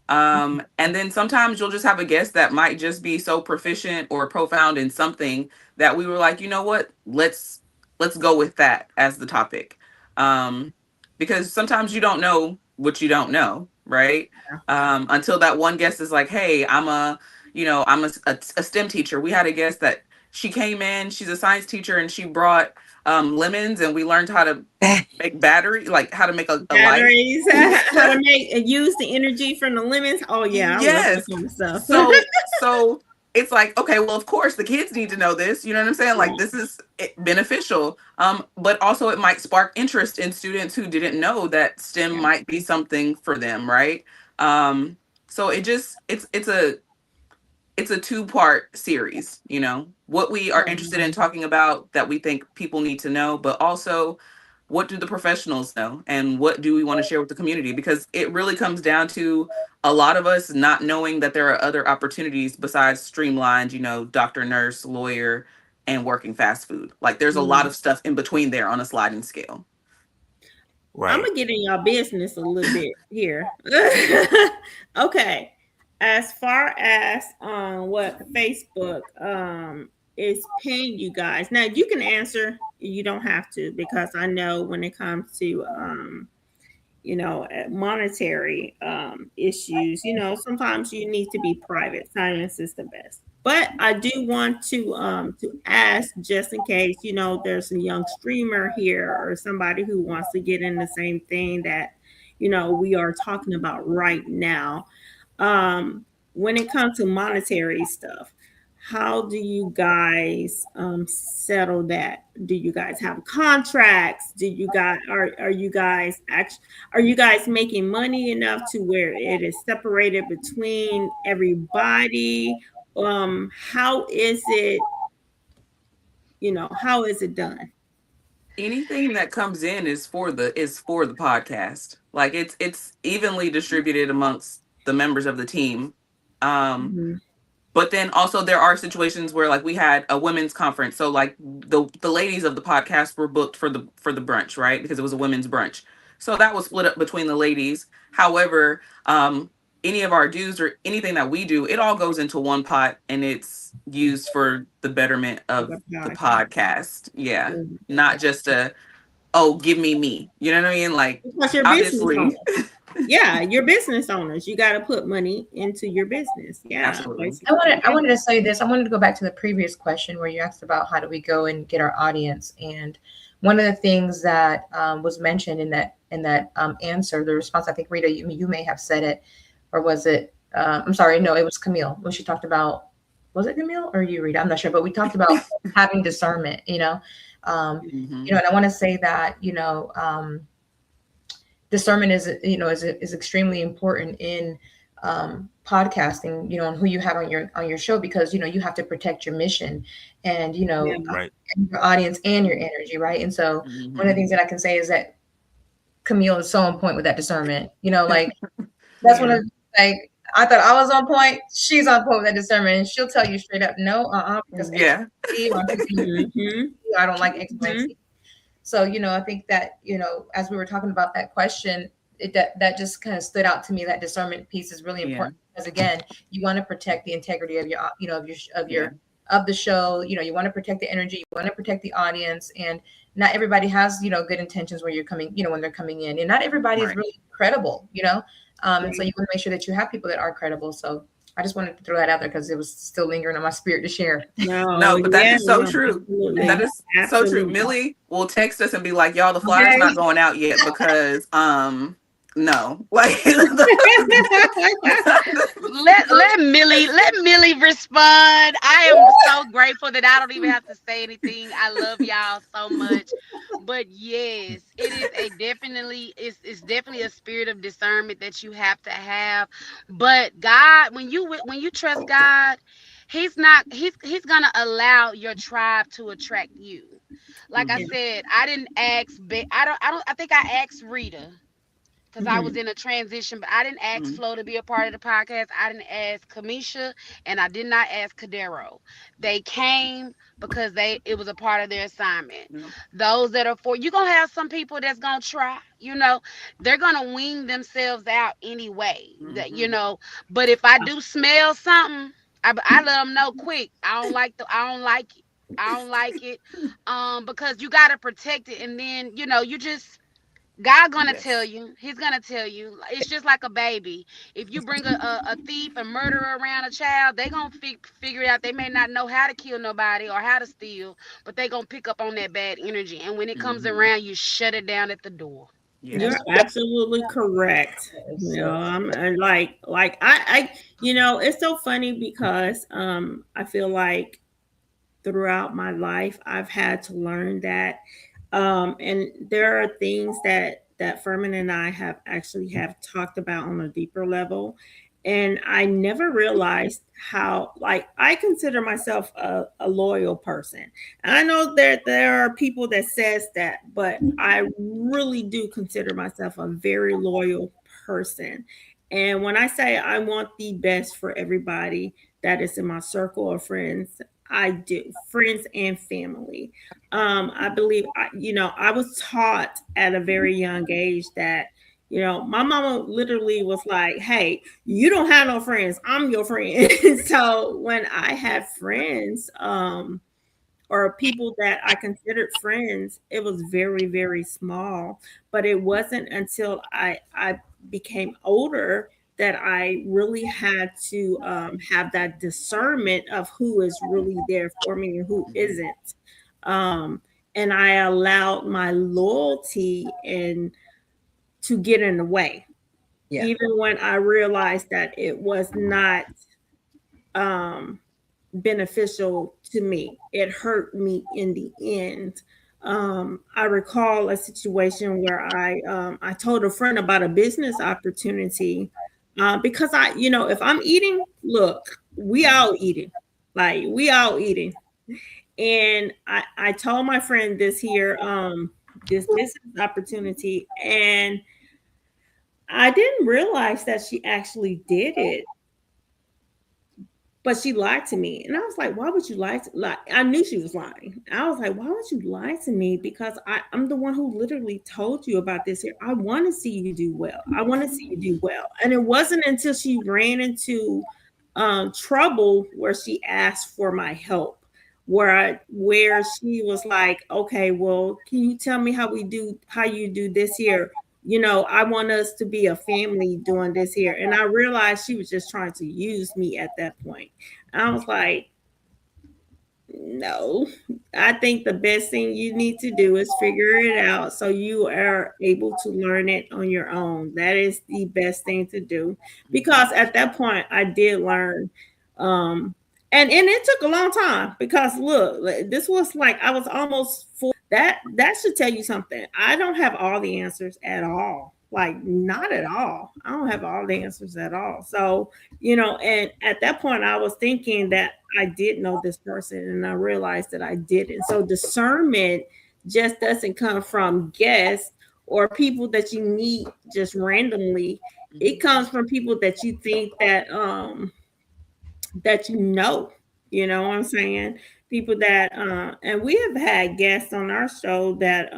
Speaker 5: And then sometimes you'll just have a guest that might just be so proficient or profound in something that we were like, you know what, let's go with that as the topic. Um, because sometimes you don't know what you don't know, right? Until that one guest is like, hey, I'm a STEM teacher. We had a guest that she came in, she's a science teacher, and she brought lemons, and we learned how to make battery, like how to make a light.
Speaker 3: Batteries, how to make use the energy from the lemons. Oh yeah, I love that
Speaker 5: Yes.
Speaker 3: kind of stuff.
Speaker 5: So it's like, okay, well, of course the kids need to know this. You know what I'm saying? Like this is beneficial. But also it might spark interest in students who didn't know that STEM
Speaker 3: Yeah.
Speaker 5: might be something for them, right? So it's a two-part series, what we are interested in talking about that we think people need to know, but also what do the professionals know and what do we want to share with the community? Because it really comes down to a lot of us not knowing that there are other opportunities besides streamlined, doctor, nurse, lawyer, and working fast food. Like there's a lot of stuff in between there on a sliding scale.
Speaker 3: I'm
Speaker 2: Right.
Speaker 3: gonna get in y'all business a little bit here. Okay. As far as what Facebook is paying you guys. Now you can answer, you don't have to, because I know when it comes to monetary issues, sometimes you need to be private. Silence is the best. But I do want to ask, just in case, there's a young streamer here or somebody who wants to get in the same thing that, we are talking about right now. When it comes to monetary stuff, how do you guys settle that? Do you guys have contracts? Do you guys are you guys making money enough to where it is separated between everybody? How is it, how is it done?
Speaker 5: Anything that comes in is for the podcast. Like it's evenly distributed amongst the members of the team. Um,
Speaker 3: Mhm.
Speaker 5: but then also there are situations where like we had a women's conference, so like the ladies of the podcast were booked for the brunch, right? Because it was a women's brunch, so that was split up between the ladies. However, any of our dues or anything that we do, it all goes into one pot and it's used for the betterment
Speaker 3: For
Speaker 5: of
Speaker 3: the
Speaker 5: the
Speaker 3: podcast.
Speaker 5: podcast. Yeah,
Speaker 3: Mhm.
Speaker 5: not just give me, you know what I mean? Like
Speaker 3: Because you're business
Speaker 5: obviously.
Speaker 3: owners. Yeah, you're business owners. You got to put money into your business. Yeah,
Speaker 5: Absolutely.
Speaker 4: I
Speaker 3: basically.
Speaker 4: wanted I wanted to say this. I wanted to go back to the previous question where you asked about how do we go and get our audience. And one of the things that was mentioned in that answer, the response, I think Rita, you may have said it, or was it? I'm sorry, no, it was Camille when she talked about. Was it Camille or you, Rita? I'm not sure, but we talked about having discernment.
Speaker 5: Mhm.
Speaker 4: And I want to say that discernment is extremely important in podcasting, and who you have on your show, because you have to protect your mission and
Speaker 3: Yeah.
Speaker 2: Right.
Speaker 4: your audience and your energy, right? And so one of the
Speaker 5: Mhm.
Speaker 4: things that I can say is that Camille is so on point with that discernment. Like that's one
Speaker 3: Yeah.
Speaker 4: of the, like I thought I was on point. She's on point with that discernment, and she'll tell you straight up, no, because X,
Speaker 5: Yeah.
Speaker 4: Y, or I'm picking
Speaker 3: Mhm.
Speaker 4: I don't like X, Y, and
Speaker 3: Mhm.
Speaker 4: Z. So, I think that, as we were talking about that question, that just kind of stood out to me. That discernment piece is really
Speaker 5: Yeah.
Speaker 4: important because again, you want to protect the integrity of your, of
Speaker 5: Yeah.
Speaker 4: the show. You want to protect the energy, you want to protect the audience, and not everybody has, good intentions where you're coming, when they're coming in, and not everybody is
Speaker 5: Right.
Speaker 4: really credible, and so you want to make sure that you have people that are credible. So I just wanted to throw that out there because it was still lingering on my spirit to share.
Speaker 3: No,
Speaker 5: No, but that
Speaker 3: yeah,
Speaker 5: is so
Speaker 3: no,
Speaker 5: true. That
Speaker 3: absolutely.
Speaker 5: is so true.
Speaker 3: Absolutely.
Speaker 5: Millie will text us and be like, "Y'all, the flyer's
Speaker 4: Okay.
Speaker 5: not going out yet because no." Like
Speaker 8: Let Millie respond. I am so grateful that I don't even have to say anything. I love y'all so much. But yes, it is a definitely it's definitely a spirit of discernment that you have to have. But God, when you trust God, he's gonna allow your tribe to attract you. Like I
Speaker 5: Mhm,
Speaker 8: said, I didn't ask I think I asked Rita because I was
Speaker 3: Mhm.
Speaker 8: in a transition, but I didn't ask
Speaker 5: mhm,
Speaker 8: Flo to be a part of the podcast. I didn't ask Kamisha, and I did not ask Kadero. They came because it was a part of their assignment.
Speaker 5: yeah,
Speaker 8: Those that are for you're gonna have some people that's gonna try, they're gonna wing themselves out anyway.
Speaker 5: mhm,
Speaker 8: But if I do smell something, I let them know quick. I don't like it. I don't like it. Because you gotta protect it, and then you just God gonna tell
Speaker 5: yes,
Speaker 8: you. He's gonna tell you. It's just like a baby. If you bring a thief and murderer around a child, they gonna figure it out. They may not know how to kill nobody or how to steal, but they gonna pick up on that bad energy. And when it comes
Speaker 5: mhm,
Speaker 8: around, you shut it down at the door.
Speaker 3: You're
Speaker 5: yes,
Speaker 3: absolutely correct.
Speaker 4: Yes, yes.
Speaker 3: I'm like it's so funny because I feel like throughout my life I've had to learn that and there are things that Furman and I have talked about on a deeper level, and I never realized how, like, I consider myself a loyal person. And I know that there are people that says that, but I really do consider myself a very loyal person. And when I say I want the best for everybody that is in my circle of friends, I do, friends and family. I believe I was taught at a very young age that my mama literally was like, "Hey, you don't have no friends. I'm your friend." So when I had friends, or people that I considered friends, it was very, very small. But it wasn't until I became older that I really had to have that discernment of who is really there for me and who
Speaker 5: mhm,
Speaker 3: isn't. Um, and I allowed my loyalty and to get in the way,
Speaker 4: Yeah.
Speaker 3: even when I realized that it was not um, beneficial to me. It hurt me in the end. I recall a situation where I told a friend about a business opportunity because if I'm eating, look, we
Speaker 5: mhm,
Speaker 3: all eating, like we all eating, and I told my friend this business opportunity, and I didn't realize that she actually did it, but she lied to me. And I was like, why would you lie? Lie? I knew she was lying. I was like, why would you lie to me? Because I'm the one who literally told you about this here. I want to see you do well. I want to see you do well. And it wasn't until she ran into trouble where she asked for my help, where she was like, okay, well, can you tell me how you do this here? I want us to be a family doing this here. And I realized she was just trying to use me at that point. I was like, no, I think the best thing you need to do is figure it out so you are able to learn it on your own. That is the best thing to do
Speaker 5: mhm.
Speaker 3: because at that point I did learn. Um, and it took a long time because look, this was like I was almost that should tell you something. I don't have all the answers at all. Like not at all. I don't have all the answers at all. So, and at that point I was thinking that I did know this person and I realized that I didn't. So discernment just doesn't come from guests or people that you meet just randomly. It
Speaker 5: Mhm.
Speaker 3: comes from people that you think that you know what I'm saying? People that and we have had guests on our show that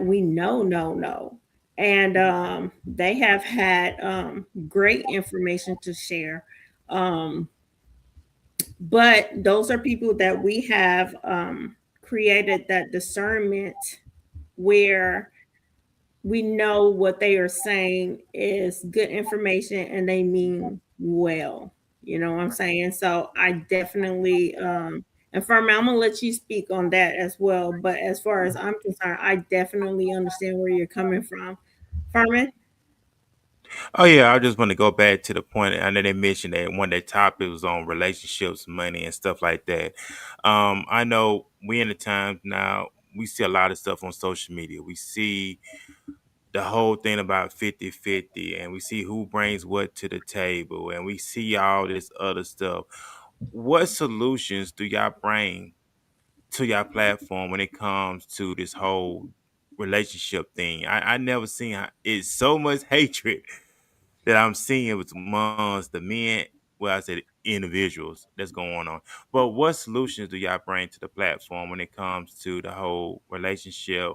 Speaker 3: we know. And they have had great information to share. Um But those are people that we have created that discernment where we know what they are saying is good information and they mean well. You know what I'm saying? So I definitely and Furman, I'm gonna let you speak on that as well. But as far as I'm concerned, I definitely understand where you're coming from. Furman?
Speaker 2: Oh yeah, I just want to go back to the point. I know they mentioned that one of their topics was on relationships, money, and stuff like that. I know we in the times now we see a lot of stuff on social media. We see the whole thing about 50-50, and we see who brings what to the table, and we see all this other stuff. What solutions do y'all bring to your platform when it comes to this whole relationship thing? I never seen it's so much hatred that I'm seeing with amongst the men. Well, I said individuals that's going on. But what solutions do y'all bring to the platform when it comes to the whole relationship,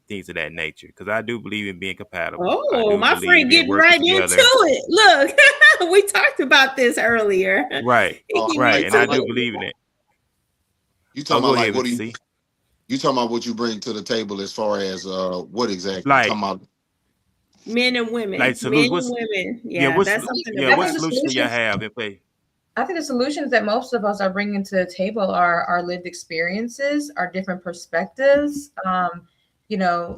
Speaker 2: things of that nature? Because I do believe in being compatible. I
Speaker 3: Oh,
Speaker 2: do
Speaker 3: my friend
Speaker 2: believe in
Speaker 3: getting
Speaker 2: working
Speaker 3: right into
Speaker 2: together.
Speaker 3: it. Look, we talked about this earlier.
Speaker 2: Right,
Speaker 3: He getting
Speaker 2: right, and
Speaker 3: into
Speaker 2: I
Speaker 7: Like
Speaker 2: do
Speaker 3: it.
Speaker 2: believe in it.
Speaker 7: you
Speaker 2: Oh,
Speaker 7: talking
Speaker 2: go
Speaker 7: about like
Speaker 2: ahead,
Speaker 7: what do
Speaker 2: Mr.
Speaker 7: you
Speaker 2: C.
Speaker 7: you talking about what you bring to the table as far as what exactly? You
Speaker 2: Like,
Speaker 7: talking about
Speaker 3: Men and women.
Speaker 2: like
Speaker 3: Men
Speaker 2: solution.
Speaker 3: and
Speaker 2: What's
Speaker 3: women.
Speaker 2: yeah?
Speaker 3: Yeah,
Speaker 2: What's
Speaker 3: that's something
Speaker 2: yeah?
Speaker 3: that
Speaker 4: I
Speaker 2: What
Speaker 3: we
Speaker 4: think the
Speaker 3: have to
Speaker 2: solution do y'all
Speaker 4: solutions
Speaker 2: have in play?
Speaker 4: I think the solutions that most of us are bringing to the table are our lived experiences, our different perspectives. You know,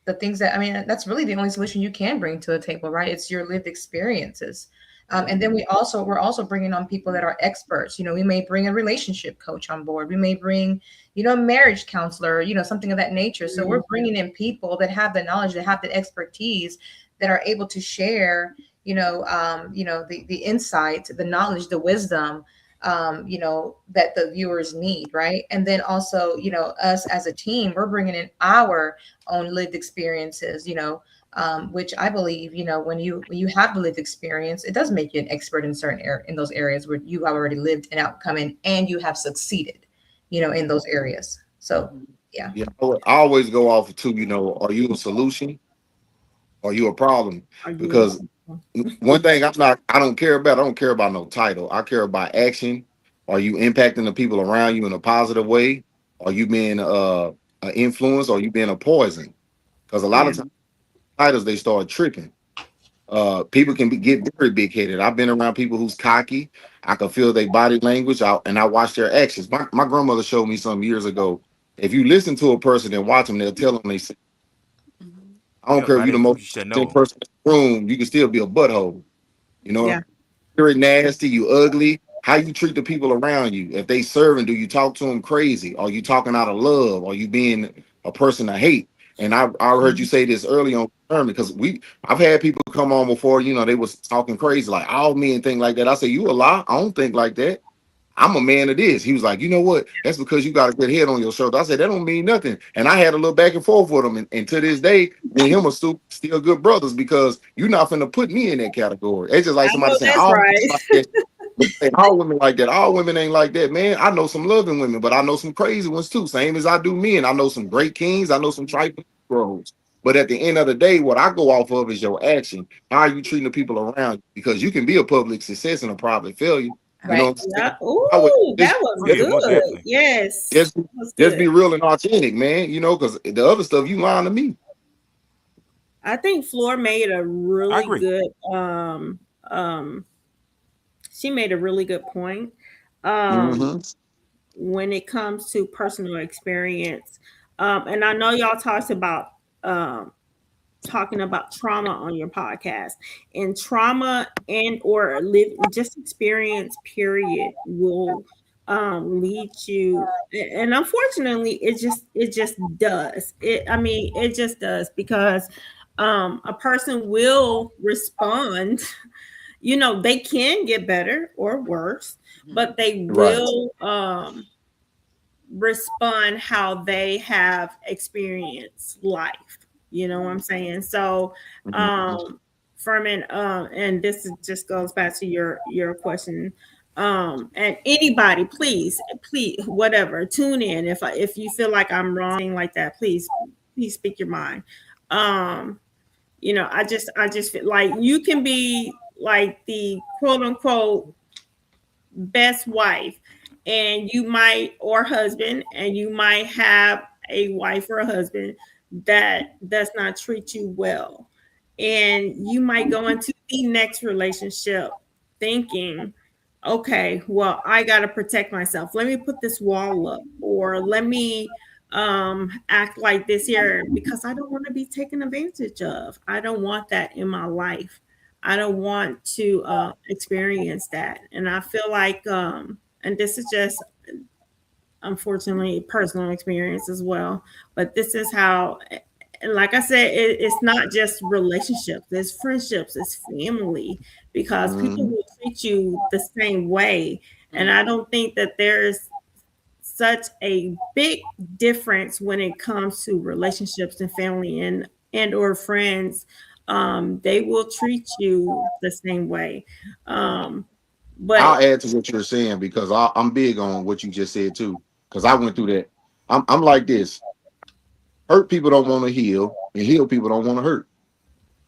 Speaker 4: the things that I mean, that's really the only solution you can bring to the table, right? It's your lived experiences. And then we're also bringing on people that are experts. You know, we may bring a relationship coach on board. We may bring, a marriage counselor, something of that nature. So we're bringing in people that have the knowledge, that have the expertise, that are able to share, the insight, the knowledge, the wisdom, that the viewers need, right? And then also, us as a team, we're bringing in our own lived experiences, which I believe, when you have the lived experience, it does make you an expert in certain in those areas where you have already lived an outcome in, and you have succeeded, in those areas. So, yeah.
Speaker 7: yeah, I always go off to, are you a solution? Are you a problem?
Speaker 3: are you.
Speaker 7: Because one thing I don't care about, I don't care about no title. I care about action. Are you impacting the people around you in a positive way? Are you being an influence? Or are you being a poison? Because a lot
Speaker 3: Yeah.
Speaker 7: of times titles they start tripping. People can get very big headed. I've been around people who's cocky. I can feel their body language out, and I watch their actions. My grandmother showed me some years ago. If you listen to a person and watch them, they'll tell them they say, I don't
Speaker 2: Yep,
Speaker 7: care if
Speaker 2: by
Speaker 7: you're
Speaker 2: the
Speaker 7: the
Speaker 2: fruit
Speaker 7: most
Speaker 2: you should
Speaker 7: intelligent
Speaker 2: know.
Speaker 7: person in the room, you can still be a butthole. You know,
Speaker 3: Yeah.
Speaker 7: you're nasty, you ugly. How you treat the people around you? If they serving, do you talk to them crazy? Are you talking out of love? Are you being a person to hate? And I heard you say this early on term because I've had people come on before, they was talking crazy, like all men think like that. I say, you a lie. I don't think like that. I'm a man of this. He was like, you know what? That's because you got a good head on your shoulder. I said, that don't mean nothing. And I had a little back and forth with him. And to this day, me and him are still good brothers because you're not finna put me in that category. It's just like
Speaker 3: I
Speaker 7: somebody
Speaker 3: know
Speaker 7: saying,
Speaker 3: that's
Speaker 7: all women
Speaker 3: right.
Speaker 7: like that. Ain't all women like that. All women ain't like that, man. I know some loving women, but I know some crazy ones too. Same as I do men. I know some great kings. I know some trifling bros. But at the end of the day, what I go off of is your action. How are you treating the people around you? Because you can be a public success and a private failure. You know
Speaker 4: Right.
Speaker 7: what I'm saying?
Speaker 3: Yeah.
Speaker 7: I would
Speaker 3: Ooh,
Speaker 7: just
Speaker 3: that was
Speaker 2: Oh yeah,
Speaker 7: just
Speaker 2: most
Speaker 3: good.
Speaker 2: definitely.
Speaker 3: Yes.
Speaker 7: just,
Speaker 3: That was
Speaker 7: just
Speaker 3: good.
Speaker 7: be real and authentic, man. Because the other stuff you lying to me.
Speaker 3: I think Floor made a
Speaker 2: I
Speaker 3: really
Speaker 2: agree.
Speaker 3: good um she made a really good point. Um
Speaker 7: Mm-hmm.
Speaker 3: when it comes to personal experience. And I know y'all talked about um talking about trauma on your podcast, and trauma and or live just experience period will lead you, and unfortunately it just does it. I mean, it just does, because a person will respond. They can get better or worse, but they
Speaker 7: Right.
Speaker 3: will respond how they have experienced life. You know what I'm saying? So,
Speaker 7: Mhm.
Speaker 3: um, Furman, and just goes back to your question. And anybody, please, whatever, tune in. If you feel like I'm wrong like that, please speak your mind. Um, I just feel like you can be like the quote unquote best wife, and you might, or husband, and you might have a wife or a husband that does not treat you well. And you might go into the next relationship thinking, okay, well, I got to protect myself. Let me put this wall up, or let me act like this here because I don't want to be taken advantage of. I don't want that in my life. I don't want to experience that. And I feel like, and this is just unfortunately personal experience as well, but this is how, and like I said, it's not just relationships, it's friendships, it's family, because people
Speaker 7: Mhm.
Speaker 3: will treat you the same way. And I don't think that there's such a big difference when it comes to relationships and family and or friends. They will treat you the same way. um but
Speaker 7: I'll add to what you're saying because I'm big on what you just said too. Because I went through that. I'm like this. Hurt people don't want to heal, and heal people don't want to hurt.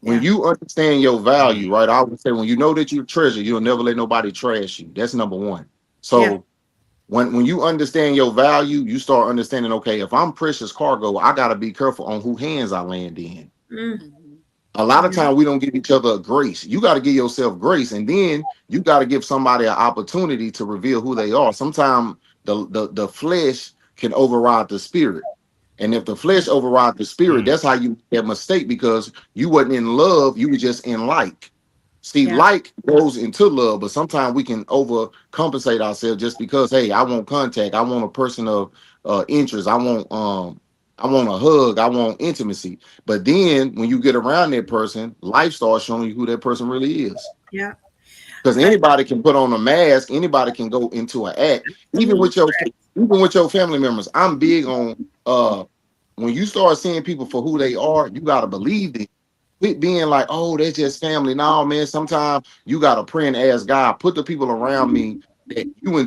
Speaker 7: When
Speaker 3: yeah.
Speaker 7: you understand your value, right? I would say when you know that you treasure, you'll never let nobody trash you. That's number one.
Speaker 3: Yeah.
Speaker 7: So when you understand your value, you start understanding, okay, if I'm precious cargo, I gotta be careful on who hands I land in.
Speaker 3: Mm,
Speaker 7: A lot of
Speaker 3: yeah.
Speaker 7: time we don't give each other grace. You got to give yourself grace, and then you got to give somebody an opportunity to reveal who they are. Sometimes the flesh can override the spirit. And if the flesh override the spirit, that's how you get mistake because you wasn't in love, you were just in like. See,
Speaker 3: Yeah.
Speaker 7: like goes into love, but sometimes we can overcompensate ourselves just because, hey, I want contact, I want a person of interest, I want a hug, I want intimacy. But then when you get around that person, life starts showing you who that person really is.
Speaker 3: Yeah.
Speaker 7: Because
Speaker 3: I,
Speaker 7: anybody can put on a mask, anybody can go into an act,
Speaker 3: absolutely correct.
Speaker 7: even with your family members. I'm big on when you start seeing people for who they are, you gotta believe them. Quit being like, oh, that's just family. No, man, sometimes you gotta pray and ask God, put the people around me that you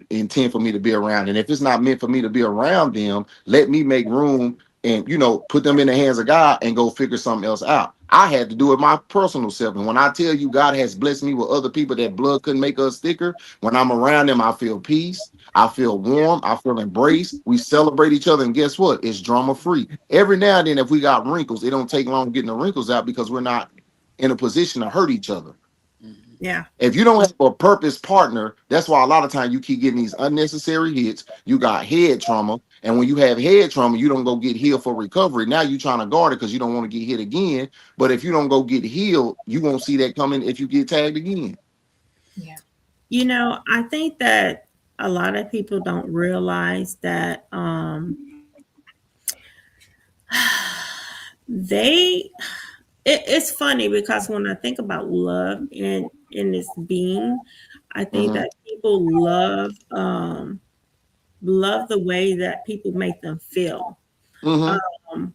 Speaker 7: intend for me to be around. And if it's not meant for me to be around them, let me make room and put them in the hands of God and go figure something else out. I had to do it my personal self. And when I tell you God has blessed me with other people that blood couldn't make us thicker, when I'm around them, I feel peace. I feel warm. I feel embraced. We celebrate each other. And guess what? It's drama free. Every now and then, if we got wrinkles, it don't take long getting the wrinkles out because we're not in a position to hurt each other.
Speaker 3: Yeah.
Speaker 7: If you don't have a purpose partner, that's why a lot of times you keep getting these unnecessary hits. You got head trauma. And when you have head trauma, you don't go get healed for recovery. Now you're trying to guard it because you don't want to get hit again. But if you don't go get healed, you won't see that coming if you get tagged again.
Speaker 4: Yeah.
Speaker 3: I think that a lot of people don't realize that they it's funny because when I think about love in this being, I think
Speaker 7: Mm-hmm.
Speaker 3: that people love the way that people make them feel.
Speaker 7: Mm-hmm.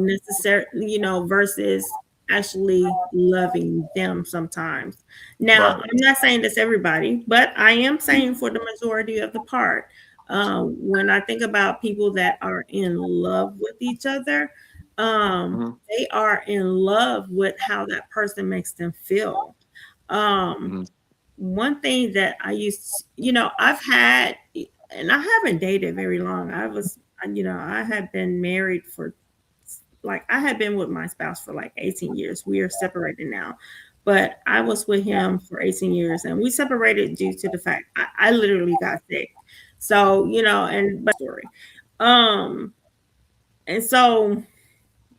Speaker 3: Necessarily, versus actually loving them sometimes. Now,
Speaker 7: Right.
Speaker 3: I'm not saying this everybody, but I am saying for the majority of the part. When I think about people that are in love with each other,
Speaker 7: Mm-hmm.
Speaker 3: they are in love with how that person makes them feel. Um,
Speaker 7: Mm-hmm.
Speaker 3: One thing that I used to, I've had, and I haven't dated very long. I had been married for, like, I had been with my spouse for like 18 years. We are separated now, but I was with him for 18 years and we separated due to the fact I literally got sick. So, and but story. Um, and so,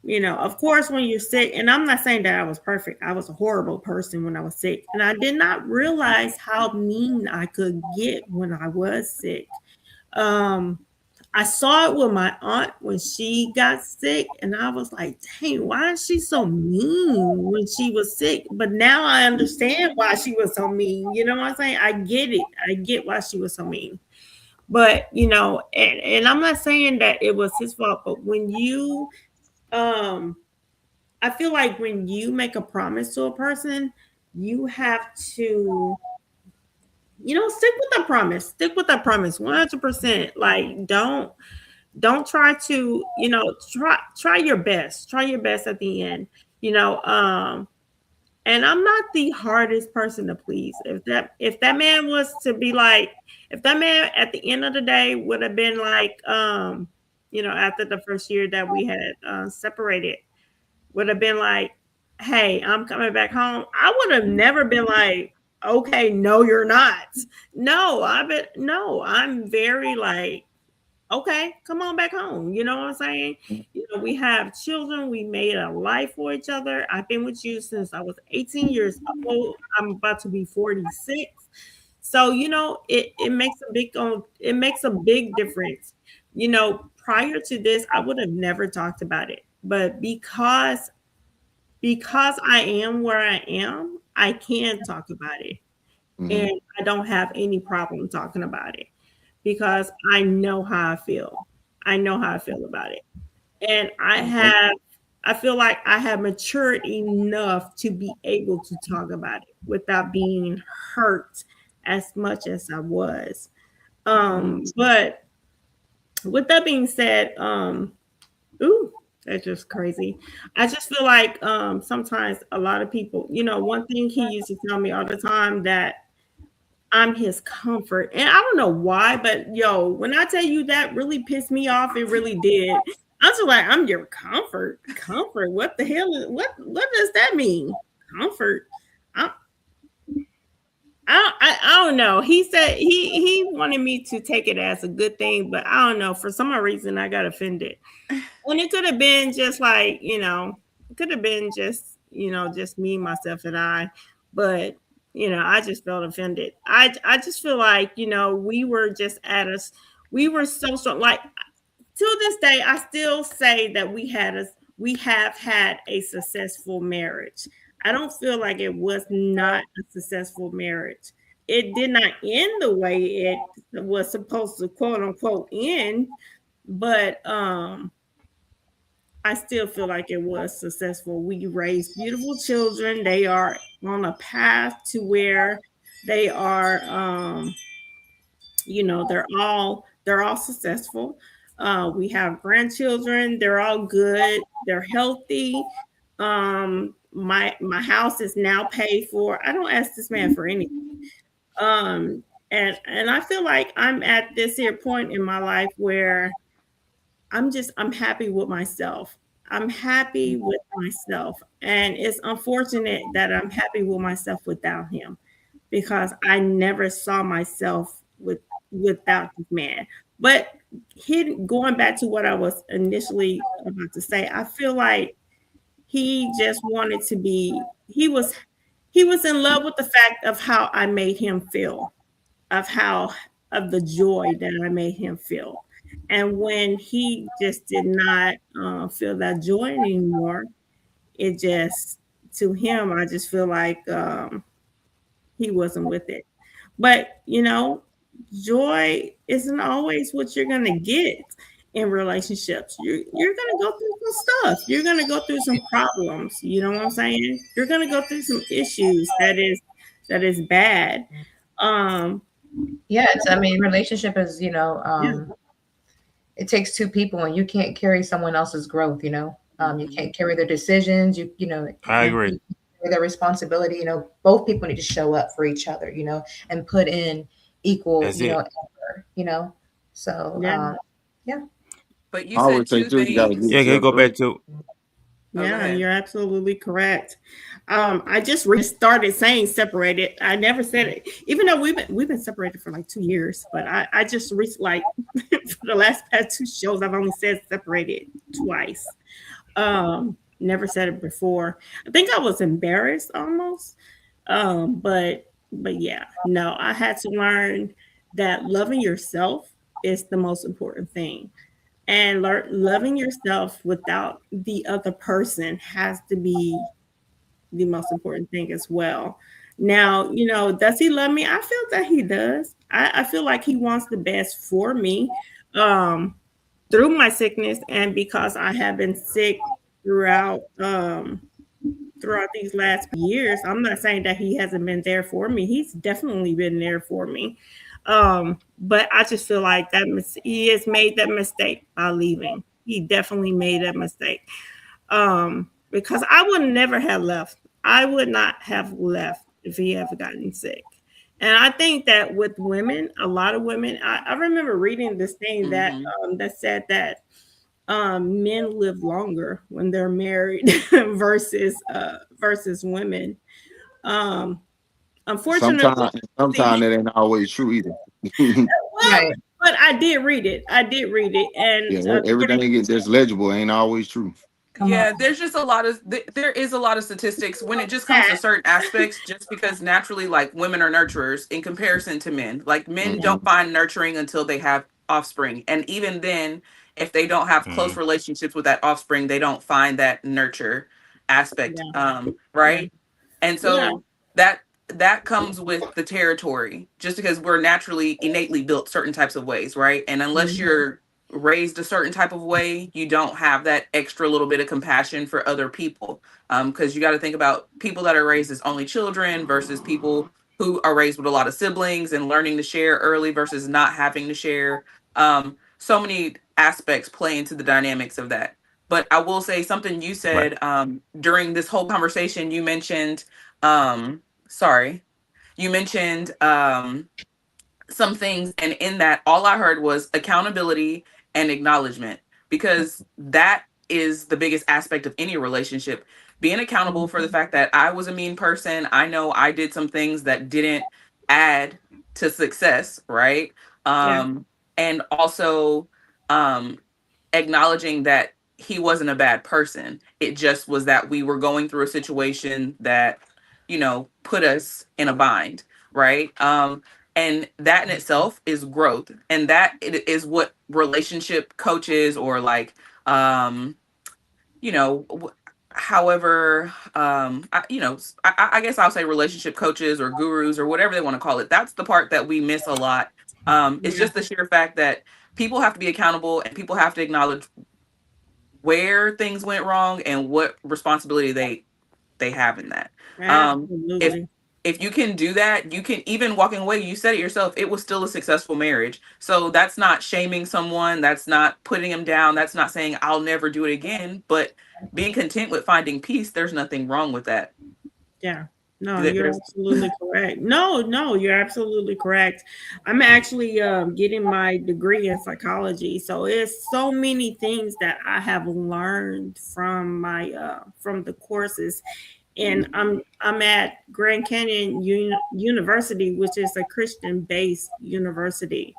Speaker 3: of course, when you're sick, and I'm not saying that I was perfect, I was a horrible person when I was sick, and I did not realize how mean I could get when I was sick. Um, I saw it with my aunt when she got sick, and I was like, dang, why is she so mean when she was sick? But now I understand why she was so mean. You know what I'm saying? I get it. I get why she was so mean. But, and I'm not saying that it was his fault, but when um, I feel like when you make a promise to a person, you have to, stick with the promise. Stick with that promise 100%. Like, don't try to, try your best. Try your best at the end. You know, um And I'm not the hardest person to please. If that man was to be like, if that man at the end of the day would have been like, after the first year that we had separated, would have been like, hey, I'm coming back home, I would have never been like, okay, no, you're not. No, I'm very like, okay, come on back home. You know what I'm saying? We have children. We made a life for each other. I've been with you since I was 18 years old. I'm about to be 46. So, it makes a big difference. Prior to this, I would have never talked about it. But because I am where I am, I can talk about it.
Speaker 7: Mm-hmm.
Speaker 3: And I don't have any problem talking about it because I know how I feel. I know how I feel about it. And I feel like I have matured enough to be able to talk about it without being hurt as much as I was. But with that being said, ooh, that's just crazy. I just feel like sometimes a lot of people, one thing he used to tell me all the time, that I'm his comfort. And I don't know why, but yo, when I tell you that really pissed me off, it really did. I was like, I'm your comfort. Comfort. What the hell is what does that mean? Comfort. I I don't know. He said he wanted me to take it as a good thing, but I don't know. For some reason I got offended. And it could have been just like, it could have been just me, myself, and I. But I just felt offended. I just feel like, we were just we were so strong. Like to this day, I still say that we have had a successful marriage. I don't feel like it was not a successful marriage. It did not end the way it was supposed to, quote unquote, end, but I still feel like it was successful. We raised beautiful children. They are on a path to where they are, they're all successful. We have grandchildren. They're all good. They're healthy. My house is now paid for. I don't ask this man for anything. And I feel like I'm at this here point in my life where I'm happy with myself. I'm happy with myself. And it's unfortunate that I'm happy with myself without him because I never saw myself without this man. But going back to what I was initially about to say, I feel like he just wanted to be he was in love with the fact of how I made him feel, of how of the joy that I made him feel. And when he just did not feel that joy anymore, it just to him, I just feel like he wasn't with it. But joy isn't always what you're gonna get in relationships. You're gonna go through some stuff. You're gonna go through some problems. You know what I'm saying? You're gonna go through some issues that is bad. Um,
Speaker 4: Yeah, I mean, relationship is,
Speaker 3: yeah,
Speaker 4: it takes two people, and you can't carry someone else's growth. You can't carry their decisions.
Speaker 2: I agree.
Speaker 4: You carry their responsibility. Both people need to show up for each other. And put in equal,
Speaker 2: That's it.
Speaker 4: effort. So,
Speaker 3: yeah.
Speaker 4: yeah.
Speaker 5: But you
Speaker 7: I
Speaker 5: said
Speaker 7: always say
Speaker 5: two
Speaker 7: too, you gotta
Speaker 5: things.
Speaker 7: give
Speaker 2: Yeah, can you
Speaker 7: yourself
Speaker 2: go back
Speaker 7: grace.
Speaker 2: to
Speaker 5: Oh, go
Speaker 3: Yeah,
Speaker 5: ahead.
Speaker 3: you're absolutely correct. I just restarted saying separated. I never said it, even though we've been separated for like 2 years. But I just like for the last past two shows, I've only said separated twice. Never said it before. I think I was embarrassed almost. But yeah, no, I had to learn that loving yourself is the most important thing, and loving yourself without the other person has to be the most important thing as well. Now, does he love me? I feel that he does. I feel like he wants the best for me um, through my sickness, and because I have been sick throughout throughout these last years. I'm not saying that he hasn't been there for me. He's definitely been there for me. But I just feel like he has made that mistake by leaving. He definitely made that mistake. Because I would never have left. I would not have left if he ever gotten sick. And I think that with women, a lot of women, I remember reading this thing that
Speaker 5: Mm-hmm.
Speaker 3: that said that men live longer when they're married versus women. Um, Unfortunately,
Speaker 7: Sometimes it ain't always true either.
Speaker 3: well,
Speaker 4: Right.
Speaker 3: but I did read it. I did read it, and
Speaker 7: Yeah, everything that's legible ain't always true.
Speaker 4: Come on.
Speaker 5: Yeah, there's just a lot of there is a lot of statistics when it just comes to
Speaker 3: that,
Speaker 5: certain aspects, just because naturally, like, women are nurturers in comparison to men. Like, men
Speaker 7: Hmm.
Speaker 5: don't find nurturing until they have offspring, and even then, if they don't have close
Speaker 2: Mm.
Speaker 5: relationships with that offspring, they don't find that nurture aspect,
Speaker 3: yeah, yeah,
Speaker 5: right? And
Speaker 3: yeah.
Speaker 5: so that comes with the territory, just because we're naturally innately built certain types of ways, right? And unless
Speaker 3: Mhm.
Speaker 5: you're raised a certain type of way, you don't have that extra little bit of compassion for other people. Because you got to think about people that are raised as only children versus people who are raised with a lot of siblings and learning to share early versus not having to share. So many aspects play into the dynamics of that. But I will say something you
Speaker 2: Right.
Speaker 5: said during this whole conversation. You mentioned, um, sorry, you mentioned some things, and in that, all I heard was accountability and acknowledgement, because that is the biggest aspect of any relationship. Being accountable for the
Speaker 3: Mhm.
Speaker 5: fact that I was a mean person. I know I did some things that didn't add to success, right?
Speaker 3: Yeah,
Speaker 5: And also um acknowledging that he wasn't a bad person. It just was that we were going through a situation that, put us in a bind, right? And that in itself is growth. And that it is what relationship coaches, or like, um, you know, wh- however, I guess I'll say relationship coaches or gurus or whatever they want to call it. That's the part that we miss a lot. It's
Speaker 3: yeah,
Speaker 5: just the sheer fact that people have to be accountable and people have to acknowledge where things went wrong and what responsibility they have in that. If
Speaker 3: absolutely.
Speaker 5: if you can do that, you can, even walking away, you said it yourself, it was still a successful marriage. So that's not shaming someone, that's not putting them down, that's not saying I'll never do it again, but being content with finding peace, there's nothing wrong with that.
Speaker 3: Yeah. No, you're
Speaker 5: There's
Speaker 3: absolutely correct. No, no, you're absolutely correct. I'm actually getting my degree in psychology, so it's so many things that I have learned from my from the courses, and I'm at Grand Canyon University, which is a Christian based university.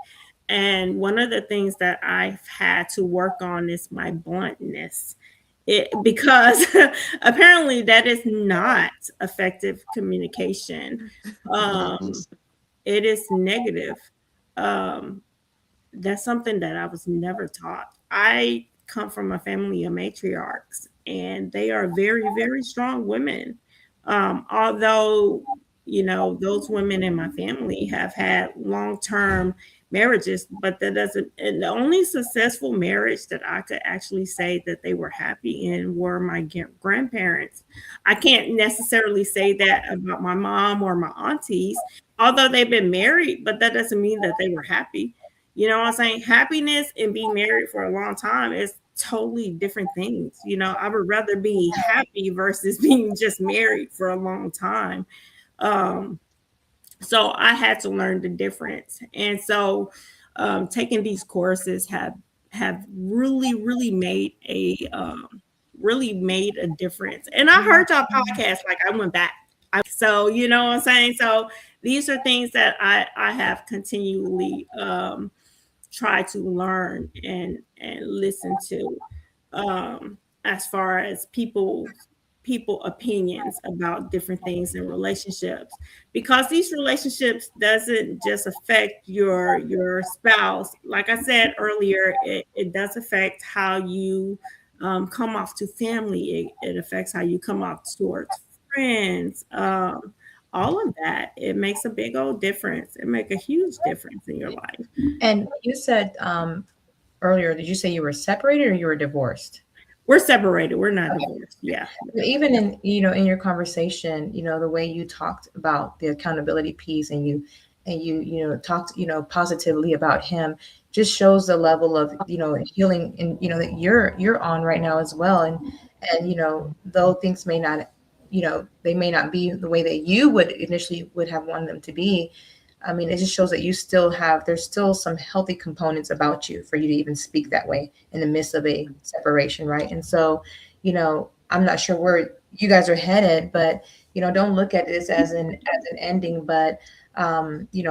Speaker 3: And one of the things that I've had to work on is my bluntness. Because apparently that is not effective communication. Um, it is negative. Um, that's something that I was never taught. I come from a family of matriarchs, and they are very, very strong women. Although, those women in my family have had long term marriages, but that doesn't, and the only successful marriage that I could actually say that they were happy in were my grandparents. I can't necessarily say that about my mom or my aunties, although they've been married, but that doesn't mean that they were happy. You know what I'm saying? Happiness and being married for a long time is totally different things. I would rather be happy versus being just married for a long time. Um, so I had to learn the difference. And so taking these courses have really made a difference. And I heard y'all podcast, like I went back. So you know what I'm saying? So these are things that I have continually try to learn and listen to, as far as people opinions about different things in relationships, because these relationships doesn't just affect your spouse. Like I said earlier, it does affect how you come off to family. It affects how you come off towards friends. All of that, it makes a big old difference. It make a huge difference in your life.
Speaker 4: And you said earlier, did you say you were separated or you were divorced?
Speaker 3: We're separated. We're not divorced. Yeah.
Speaker 4: Even in in your conversation, the way you talked about the accountability piece, and you talked positively about him, just shows the level of healing and that you're on right now as well. And though things may not they may not be the way that you would initially would have wanted them to be. I mean, it just shows that there's still some healthy components about you for you to even speak that way in the midst of a separation, right? And so, I'm not sure where you guys are headed, but don't look at this as an ending, but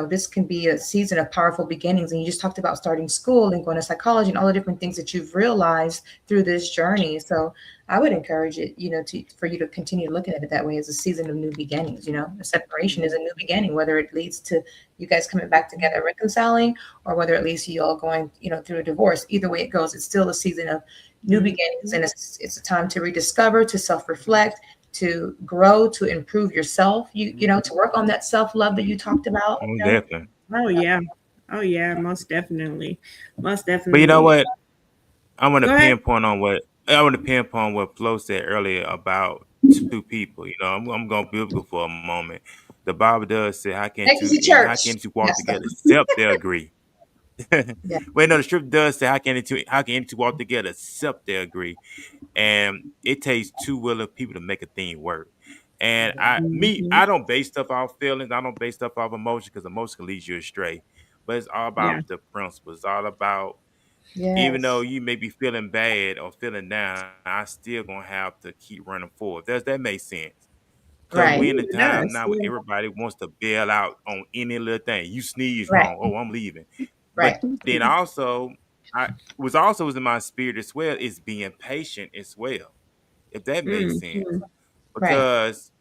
Speaker 4: this can be a season of powerful beginnings. And you just talked about starting school and going to psychology and all the different things that you've realized through this journey. So I would encourage it, for you to continue looking at it that way, as a season of new beginnings. A separation is a new beginning, whether it leads to you guys coming back together, reconciling, or whether it leads to you all going, through a divorce. Either way it goes, it's still a season of new beginnings, and it's a time to rediscover, to self-reflect, to grow, to improve yourself, to work on that self-love that you talked about.
Speaker 2: Definitely.
Speaker 3: Oh yeah. Oh yeah, most definitely. Most definitely.
Speaker 2: But you know what? I want
Speaker 3: Go
Speaker 2: to
Speaker 3: ahead.
Speaker 2: pinpoint what Flo said earlier about two people. I'm going biblical for a moment. The Bible does say,
Speaker 4: Thank you,
Speaker 2: how
Speaker 4: church.
Speaker 2: can two walk
Speaker 4: Yes.
Speaker 2: together except they agree?
Speaker 4: Yeah.
Speaker 2: Wait, no, the scripture does say, how can two walk together except they agree? And it takes two willing people to make a thing work. And
Speaker 3: Mhm.
Speaker 2: I don't base stuff off feelings. I don't base stuff off emotion, because emotion can lead you astray. But it's all
Speaker 3: Yeah.
Speaker 2: about the principles. It's all about, even though
Speaker 4: Yes.
Speaker 2: you may be feeling bad or feeling down, I still gonna have to keep running forward. Does that make sense? Because we're
Speaker 4: Right.
Speaker 2: in a
Speaker 3: It
Speaker 2: time
Speaker 3: does.
Speaker 2: now where
Speaker 3: Yeah.
Speaker 2: everybody wants to bail out on any little thing. You sneeze
Speaker 4: Right.
Speaker 2: wrong, oh, I'm leaving. But
Speaker 4: Right.
Speaker 2: then also, I was in my spirit as well, is being patient as well, if that makes sense.
Speaker 3: Mhm.
Speaker 4: Right.
Speaker 2: Because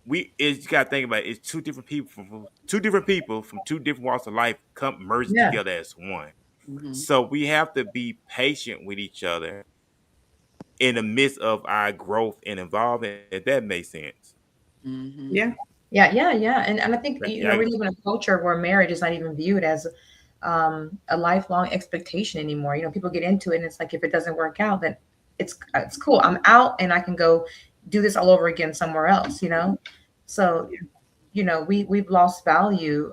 Speaker 2: you gotta think about it, it's two different people from two different walks of life come merged
Speaker 4: Yeah.
Speaker 2: together as one.
Speaker 5: Mhm.
Speaker 2: So we have to be patient with each other in the midst of our growth and involvement, if that makes sense.
Speaker 5: Mhm.
Speaker 3: Yeah.
Speaker 4: Yeah, yeah, yeah. And I think,
Speaker 2: Right? Yeah.
Speaker 4: we live in a culture where marriage is not even viewed as a lifelong expectation anymore. People get into it, and it's like, if it doesn't work out, then it's cool. I'm out, and I can go do this all over again somewhere else. So, we've lost value,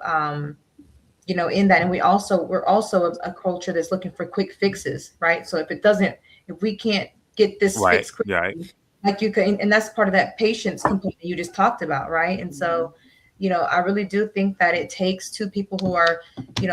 Speaker 4: in that. And we're also a culture that's looking for quick fixes, right? So if we can't get this
Speaker 2: Right.
Speaker 4: fixed
Speaker 2: Right.
Speaker 4: quickly, like you can, and that's part of that patience component you just talked about, right? And so, I really do think that it takes two people who are,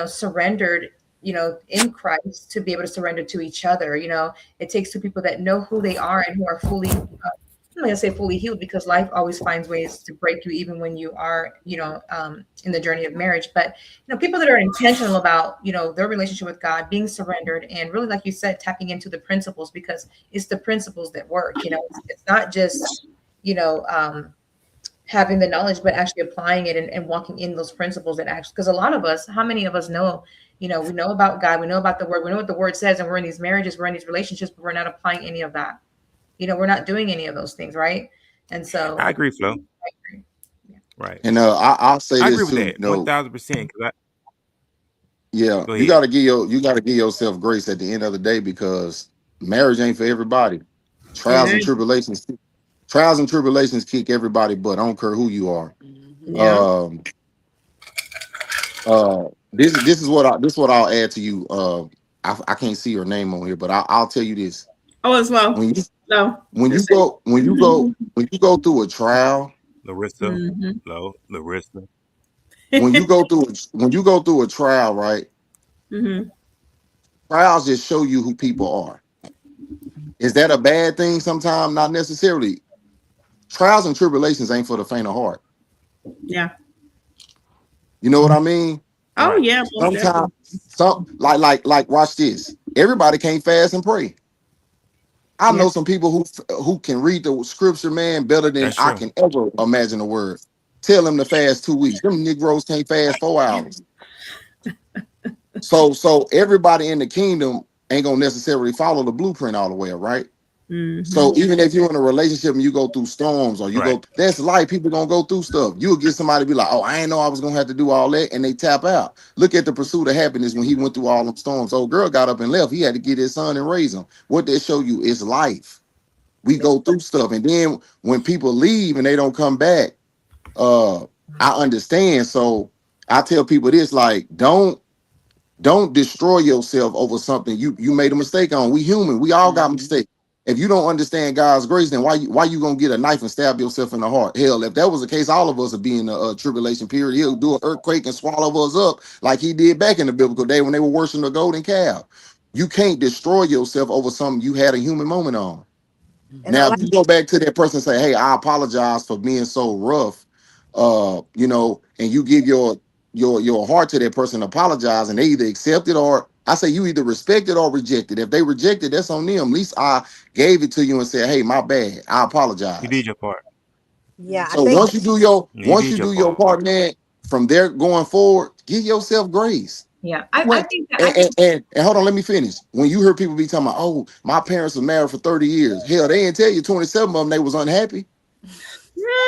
Speaker 4: surrendered, in Christ, to be able to surrender to each other. It takes two people that know who they are and who are fully, I'm not gonna say fully healed, because life always finds ways to break you, even when you are, in the journey of marriage. But people that are intentional about, their relationship with God, being surrendered, and really, like you said, tapping into the principles, because it's the principles that work. It's not just, you know, um, having the knowledge, but actually applying it, and walking in those principles that actually, because a lot of us, how many of us know, we know about God, we know about the word, we know what the word says, and we're in these marriages, we're in these relationships, but we're not applying any of that. We're not doing any of those things, right? And so,
Speaker 2: I agree, Flo.
Speaker 4: yeah.
Speaker 2: Right.
Speaker 7: And I'll say
Speaker 2: I agree
Speaker 7: this
Speaker 2: with
Speaker 7: too.
Speaker 2: that 1000%.
Speaker 7: Yeah,
Speaker 2: Go ahead.
Speaker 7: you gotta give yourself grace at the end of the day, because marriage ain't for everybody. Trials and
Speaker 3: Amen.
Speaker 7: tribulations, trials and tribulations kick everybody butt. I don't care who you are.
Speaker 5: Mhm.
Speaker 3: Yeah.
Speaker 7: Um, this is what I'll add to you. I can't see your name on here, but I'll tell you this.
Speaker 3: Oh, as well.
Speaker 7: When you
Speaker 3: No. Just say.
Speaker 7: when you go through a trial,
Speaker 2: Larissa.
Speaker 3: Mm-hmm.
Speaker 2: Larissa.
Speaker 7: when you go through a trial, right?
Speaker 3: Mm-hmm.
Speaker 7: Trials just show you who people are. Is that a bad thing? Sometimes not necessarily. Trials and tribulations ain't for the faint of heart.
Speaker 3: Yeah.
Speaker 7: You know what I mean?
Speaker 3: Oh
Speaker 2: Right.
Speaker 3: yeah, most
Speaker 7: Sometimes,
Speaker 3: definitely.
Speaker 7: watch this. Everybody can't fast and pray. I
Speaker 3: Yeah.
Speaker 7: know some people who can read the scripture, man, better than
Speaker 2: That's
Speaker 7: I
Speaker 2: true.
Speaker 7: can ever imagine a word. Tell them to fast 2 weeks. Them Negroes can't fast 4 hours. So everybody in the kingdom ain't gonna necessarily follow the blueprint all the way, right?
Speaker 3: Mm-hmm.
Speaker 7: So even if you're in a relationship and you go through storms, or
Speaker 2: Right.
Speaker 7: that's life. People gonna go through stuff. You'll get somebody be like, "Oh, I ain't know I was gonna have to do all that," and they tap out. Look at the Pursuit of Happiness when he went through all them storms. Old girl got up and left. He had to get his son and raise him. What they show you is life. We go through stuff, and then when people leave and they don't come back, uh, I understand. So I tell people this: like, don't destroy yourself over something you made a mistake on. We human. We all got mistakes. If you don't understand God's grace, then why you gonna get a knife and stab yourself in the heart? Hell, if that was the case, all of us would be in a tribulation period. He'll do an earthquake and swallow us up like he did back in the biblical day when they were worshiping the golden calf. You can't destroy yourself over something you had a human moment on.
Speaker 6: And I
Speaker 7: Now,
Speaker 6: like
Speaker 7: if you go back to that person and say, "Hey, I apologize for being so rough," and you give your heart to that person, apologize, and they either accept it or I say you either respect it or reject it. If they reject it, that's on them. At least I gave it to you and said, "Hey, my bad. I
Speaker 2: You
Speaker 7: apologize."
Speaker 2: did your part.
Speaker 6: yeah, I
Speaker 7: So
Speaker 6: think
Speaker 2: You
Speaker 7: once you
Speaker 2: did your
Speaker 7: do your
Speaker 2: part.
Speaker 7: part, man, from there going forward, give yourself grace.
Speaker 4: Yeah, I
Speaker 7: What?
Speaker 4: think that I
Speaker 7: And,
Speaker 4: think
Speaker 7: and hold on, let me finish. When you hear people be talking about, "Oh, my parents were married for 30 years," hell, they didn't tell you 27 of them they was unhappy.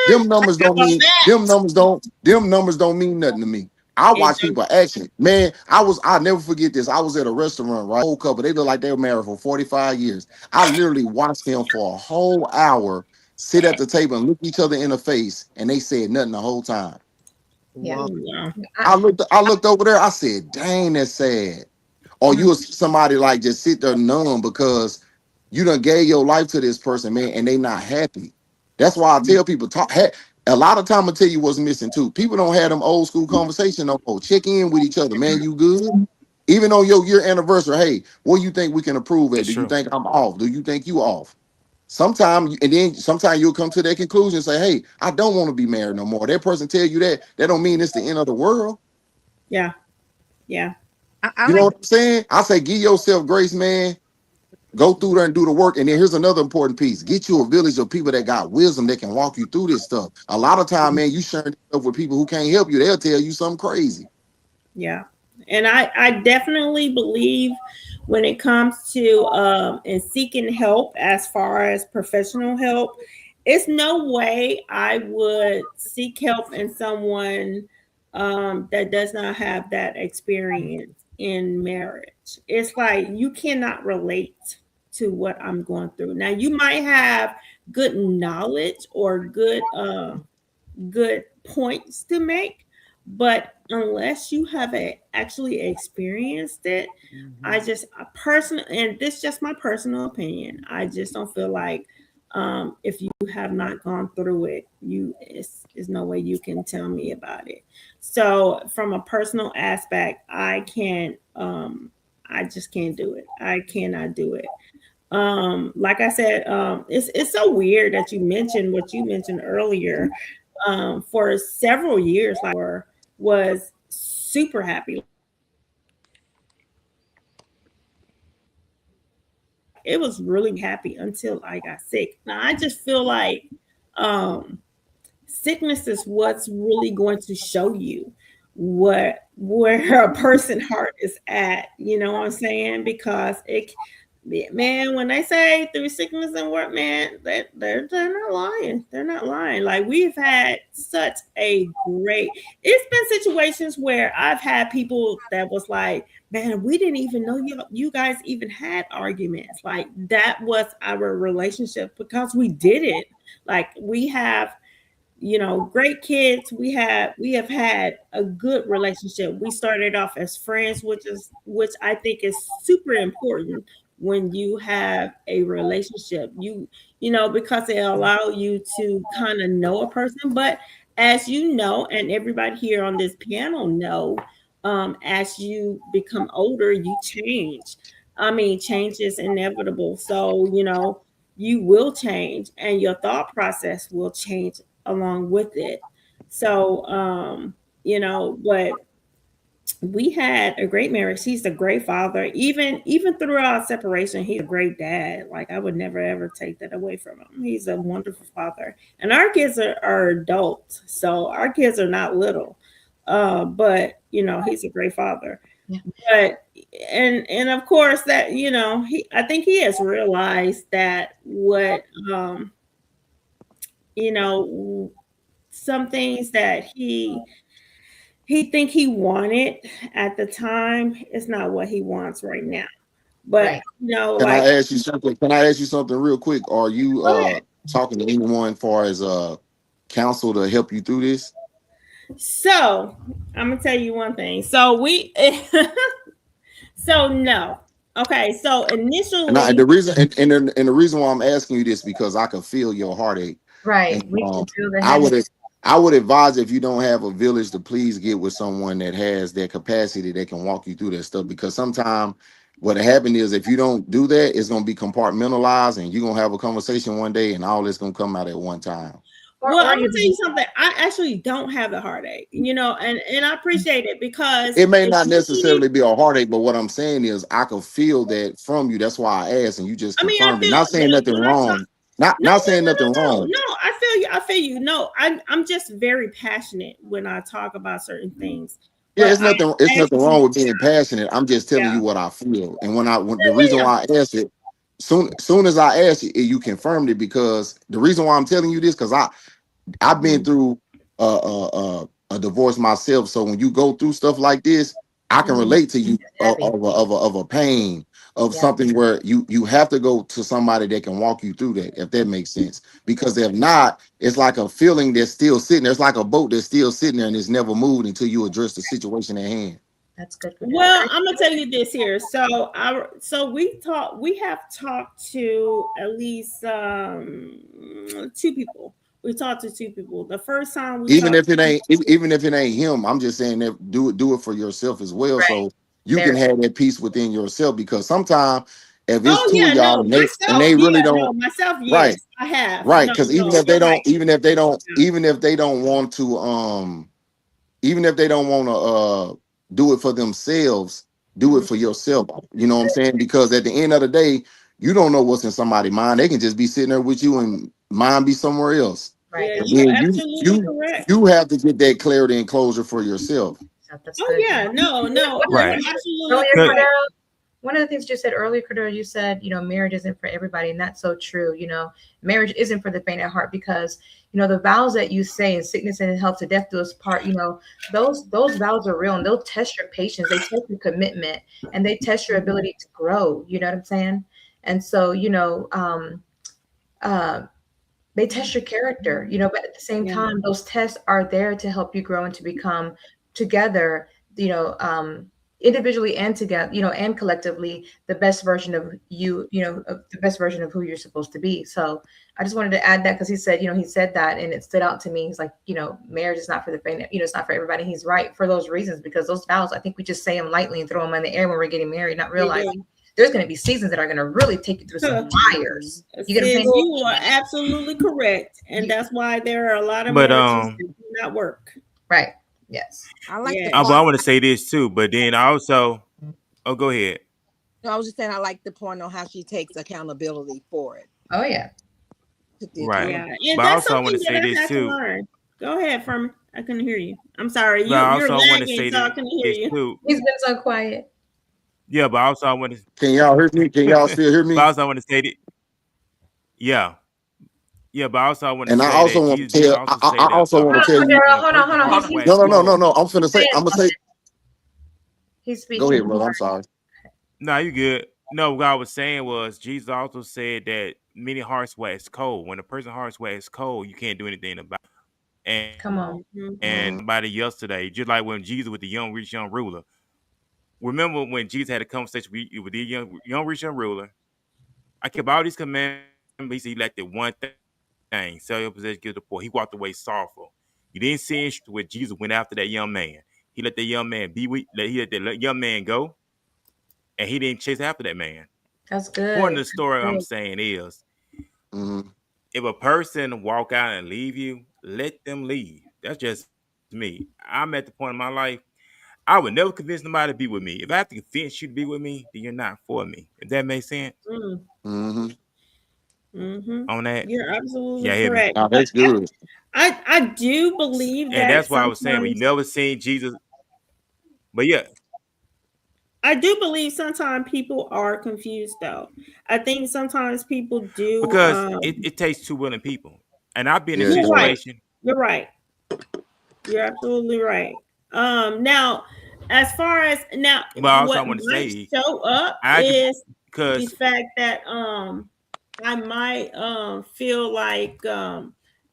Speaker 7: Them numbers don't
Speaker 3: About
Speaker 7: mean
Speaker 3: that.
Speaker 7: them numbers don't mean nothing to me. I
Speaker 3: It
Speaker 7: watch people action. Man, I'll never forget this. I was at a restaurant, right? Whole couple, they look like they were married for 45 years. I literally watched them for a whole hour sit at the table and look each other in the face, and they said nothing the whole time.
Speaker 4: yeah.
Speaker 6: wow.
Speaker 3: yeah.
Speaker 7: I looked over there, I said, dang, that's sad. Or
Speaker 4: Mhm.
Speaker 7: you'll see somebody like just sit there numb because you done gave your life to this person, man, and they not happy. That's why I tell people a lot of time I tell you what's missing too. People don't have them old school conversation no more. Check in with each other, man. You good? Even on your year anniversary, hey, what do you think we can improve at?
Speaker 2: That's
Speaker 7: Do you
Speaker 2: true.
Speaker 7: think I'm off? Do you think you off? Sometimes you'll come to that conclusion and say, hey, I don't want to be married no more. That person tell you that don't mean it's the end of the world.
Speaker 3: Yeah. Yeah.
Speaker 6: I
Speaker 7: You know
Speaker 6: like
Speaker 7: what I'm saying? I say give yourself grace, man. Go through there and do the work. And then here's another important piece. Get you a village of people that got wisdom that can walk you through this stuff. A lot of time, man, you sharing stuff with people who can't help you. They'll tell you something crazy.
Speaker 3: Yeah. And I definitely believe when it comes to and seeking help as far as professional help, it's no way I would seek help in someone that does not have that experience in marriage. It's like you cannot relate to what I'm going through. Now you might have good knowledge or good points to make, but unless you have actually experienced it, I just a person, and this is just my personal opinion. I just don't feel like if you have not gone through it, is no way you can tell me about it. So from a personal aspect, I just can't do it. I cannot do it. Like I said, it's so weird that you mentioned what you mentioned earlier. For several years, like was super happy. It was really happy until I got sick. Now I just feel like um sickness is what's really going to show you where a person heart is at, you know what I'm saying? Because it man, when they say through sickness and work, man, they're not lying. They're not lying. Like we've had such a great, it's been situations where I've had people that was like, man, we didn't even know you guys even had arguments. Like that was our relationship because we did it. Like we have, great kids. We have had a good relationship. We started off as friends, which I think is super important when you have a relationship. Because it allow you to kind of know a person. But as you know, and everybody here on this panel know, as you become older, you change. I mean, change is inevitable. So, you will change and your thought process will change along with it. So, but we had a great marriage. He's a great father. Even through our separation, he's a great dad. Like I would never ever take that away from him. He's a wonderful father. And our kids are adults. So our kids are not little. But he's a great father.
Speaker 4: Yeah.
Speaker 3: But and of course that, I think he has realized that what you know some things that he think he wanted at the time is not what he wants right now. But
Speaker 4: Right.
Speaker 7: Can I
Speaker 3: like
Speaker 7: ask you something? Can I ask you something real quick? Are you
Speaker 3: go ahead.
Speaker 7: talking to anyone as far as counsel to help you through this?
Speaker 3: So I'm gonna tell you one thing. So we so no. Okay, so
Speaker 7: And
Speaker 3: initially,
Speaker 7: the reason and the reason why I'm asking you this because I can feel your heartache. And
Speaker 4: Right. We can feel the
Speaker 7: I
Speaker 4: heaviness.
Speaker 7: would I would advise if you don't have a village to please get with someone that has that capacity that can walk you through that stuff. Because sometimes what happened is if you don't do that, it's gonna be compartmentalized and you're gonna have a conversation one day and all this gonna come out at one time.
Speaker 3: well, I'm
Speaker 4: Or
Speaker 3: gonna
Speaker 4: you
Speaker 3: tell you something. I actually don't have a heartache, and I appreciate it because
Speaker 7: It may not
Speaker 3: initially,
Speaker 7: necessarily be a heartache, but what I'm saying is I can feel that from you. That's why I asked, and you just
Speaker 3: I mean, I
Speaker 7: confirmed it.
Speaker 3: feel
Speaker 7: Not saying nothing
Speaker 3: when I talk.
Speaker 7: wrong. Not
Speaker 3: No,
Speaker 7: not
Speaker 3: no,
Speaker 7: saying
Speaker 3: no,
Speaker 7: nothing
Speaker 3: no, no,
Speaker 7: wrong.
Speaker 3: no. I feel you. I feel you. No, I'm just very passionate when I talk about certain things.
Speaker 7: Yeah,
Speaker 3: But
Speaker 7: it's
Speaker 3: I
Speaker 7: nothing. It's nothing
Speaker 3: actually,
Speaker 7: wrong with being passionate. I'm just telling
Speaker 3: yeah,
Speaker 7: you what I feel, and when the
Speaker 3: yeah,
Speaker 7: reason
Speaker 3: yeah.
Speaker 7: why I asked it, soon as I asked you, you confirmed it because the reason why I'm telling you this because I've been
Speaker 3: Mhm,
Speaker 7: through a divorce myself. So when you go through stuff like this, I can
Speaker 3: mhm.
Speaker 7: relate to you
Speaker 4: heavy.
Speaker 7: of a pain of
Speaker 4: Yeah.
Speaker 7: something where you have to go to somebody that can walk you through that, if that makes sense. Because if not, it's like a feeling that's still sitting there. It's like a boat that's still sitting there and it's never moved until you address the situation at hand.
Speaker 4: That's good for that.
Speaker 3: Well, I'm gonna tell you this here. So we have talked to at least two people. We talked to two people. The first time we
Speaker 7: Even
Speaker 3: talked
Speaker 7: if it ain't, even if it ain't him, I'm just saying that do it for yourself as well,
Speaker 4: Right.
Speaker 7: so you can
Speaker 4: Very.
Speaker 7: have that peace within yourself. Because sometimes if it's
Speaker 3: Oh
Speaker 7: two of
Speaker 3: yeah,
Speaker 7: y'all
Speaker 3: no,
Speaker 7: and
Speaker 3: myself,
Speaker 7: they really
Speaker 3: yeah, no,
Speaker 7: don't,
Speaker 3: myself,
Speaker 7: right,
Speaker 3: yes, I have.
Speaker 7: right.
Speaker 3: No,
Speaker 7: Because
Speaker 3: no, you're right.
Speaker 7: even if they don't want to do it for themselves, do it
Speaker 3: Mhm.
Speaker 7: for yourself. You know what I'm saying? Because at the end of the day, you don't know what's in somebody's mind. They can just be sitting there with you and mind be somewhere else.
Speaker 4: Right.
Speaker 3: Yeah,
Speaker 7: And
Speaker 4: That's
Speaker 3: you're
Speaker 7: then
Speaker 3: absolutely correct.
Speaker 7: you have to get that clarity and closure for yourself.
Speaker 4: that's
Speaker 3: Oh
Speaker 4: good.
Speaker 3: yeah, no, no,
Speaker 4: One of the
Speaker 3: you're
Speaker 2: Right.
Speaker 4: things
Speaker 3: absolutely
Speaker 4: earlier,
Speaker 2: Good.
Speaker 3: correct.
Speaker 4: Cordero, one of the things you said earlier, Cordero, you said, marriage isn't for everybody, and that's so true. Marriage isn't for the faint at heart because, the vows that you say in sickness and in health to death do us part, those vows are real and they'll test your patience, they test your commitment, and they test your
Speaker 3: Mhm.
Speaker 4: ability to grow. You know what I'm saying? And so, uh, they test your character, but at the same
Speaker 3: Yeah,
Speaker 4: time, those tests are there to help you grow and to become together, you know, um, individually and together, and collectively, the best version of you, of the best version of who you're supposed to be. So I just wanted to add that because he said, he said that and it stood out to me. He's like, marriage is not for the faint, it's not for everybody. He's right for those reasons because those vows, I think we just say them lightly and throw them in the air when we're getting married, not
Speaker 3: we
Speaker 4: realizing
Speaker 3: do.
Speaker 4: there's going to be seasons that are going to really take you through some fires. You get what I'm
Speaker 3: Sis,
Speaker 4: saying?
Speaker 3: you are absolutely correct, and
Speaker 4: You,
Speaker 3: that's why there are a lot of
Speaker 2: But
Speaker 3: marriages that do not work.
Speaker 4: right. Yes.
Speaker 6: I like the
Speaker 3: Yes.
Speaker 2: but
Speaker 6: point.
Speaker 2: I want to say this too. But then also, oh, go ahead.
Speaker 6: No, I was just saying I like the point on how she takes accountability for it.
Speaker 4: Oh yeah.
Speaker 6: Took the
Speaker 2: Right.
Speaker 3: Yeah,
Speaker 6: accountability.
Speaker 3: and
Speaker 2: But
Speaker 3: that's
Speaker 2: also, I want
Speaker 3: something
Speaker 2: to
Speaker 3: that
Speaker 2: say
Speaker 3: I
Speaker 2: this
Speaker 3: had to
Speaker 2: too.
Speaker 3: learn. Go ahead, Furman. I couldn't hear you. I'm sorry.
Speaker 2: But I
Speaker 3: You're
Speaker 2: also want to
Speaker 3: lagging,
Speaker 2: say
Speaker 3: so I couldn't hear
Speaker 2: this
Speaker 3: you.
Speaker 2: too.
Speaker 4: He's been so quiet.
Speaker 2: Yeah, but also I want to.
Speaker 7: Can y'all hear me? Can y'all still hear
Speaker 2: But
Speaker 7: me?
Speaker 2: also I want to say that. Yeah, yeah. But also I want to
Speaker 7: And I
Speaker 2: say
Speaker 7: also
Speaker 2: that
Speaker 7: want
Speaker 2: Jesus
Speaker 7: to
Speaker 2: did
Speaker 7: tell.
Speaker 2: also
Speaker 7: I
Speaker 2: say that
Speaker 7: also want
Speaker 4: Hold
Speaker 7: to
Speaker 4: on,
Speaker 7: tell you.
Speaker 4: Cordero.
Speaker 2: when a
Speaker 4: Hold on,
Speaker 2: person's
Speaker 4: hold on.
Speaker 2: heart
Speaker 4: He's
Speaker 7: No,
Speaker 2: wax
Speaker 7: no, no, no,
Speaker 2: cold.
Speaker 7: no.
Speaker 4: he's saying
Speaker 7: I'm gonna say.
Speaker 4: something. He's
Speaker 7: Go
Speaker 4: speaking.
Speaker 7: ahead, brother. I'm sorry.
Speaker 2: No, you good. No, what I was saying was Jesus also said that many hearts wax cold. When a person's hearts wax cold, you can't do anything about it.
Speaker 4: Come on.
Speaker 3: Mhm.
Speaker 7: Mhm.
Speaker 2: About it yesterday, just like when Jesus with the rich young ruler. Remember when Jesus had a conversation with the young rich young ruler? I kept all these commandments. He said he lacked it one thing: sell your possession, give to the poor. He walked away sorrowful. You didn't see in where Jesus went after that young man. He let that young man be with. He let that young man go, and he didn't chase after that man.
Speaker 4: That's
Speaker 2: Point of
Speaker 4: good.
Speaker 2: the story I'm
Speaker 4: Good.
Speaker 2: saying is,
Speaker 7: Mhm.
Speaker 2: if a person walk out and leave you, let them leave. That's just me. I'm at the point in my life I would never convince nobody to be with me. If I have to convince you to be with me, then you're not for me. If that makes sense
Speaker 3: Mm,
Speaker 7: Mhm.
Speaker 3: mhm.
Speaker 2: on that,
Speaker 3: You're absolutely
Speaker 2: yeah, hear me.
Speaker 3: correct.
Speaker 7: Now
Speaker 3: But
Speaker 7: that's good.
Speaker 3: I do believe
Speaker 2: And
Speaker 3: that
Speaker 2: that's why I was saying, but you
Speaker 3: sometimes
Speaker 2: never seen Jesus. But yeah,
Speaker 3: I do believe sometimes people are confused though. I think sometimes people do
Speaker 2: because it takes two willing people. And I've been in a
Speaker 7: Yeah, it
Speaker 3: you're right.
Speaker 7: does.
Speaker 2: situation,
Speaker 3: You're right. You're absolutely right. Now, as far as now,
Speaker 2: but also I
Speaker 3: what
Speaker 2: want to
Speaker 3: might
Speaker 2: say,
Speaker 3: show up
Speaker 2: I could,
Speaker 3: is the
Speaker 2: because
Speaker 3: fact that I might feel like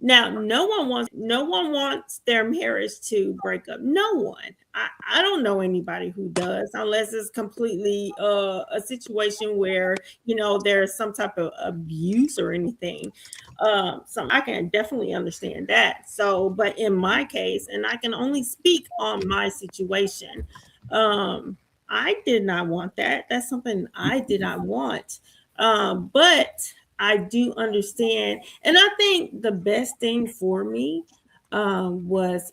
Speaker 3: Now, no one wants their marriage to break up. No one. I don't know anybody who does, unless it's completely a situation where, you know, there's some type of abuse or anything. So I can definitely understand that. So, but in my case, and I can only speak on my situation, I did not want that. That's something I did not want. But I do understand, and I think the best thing for me was,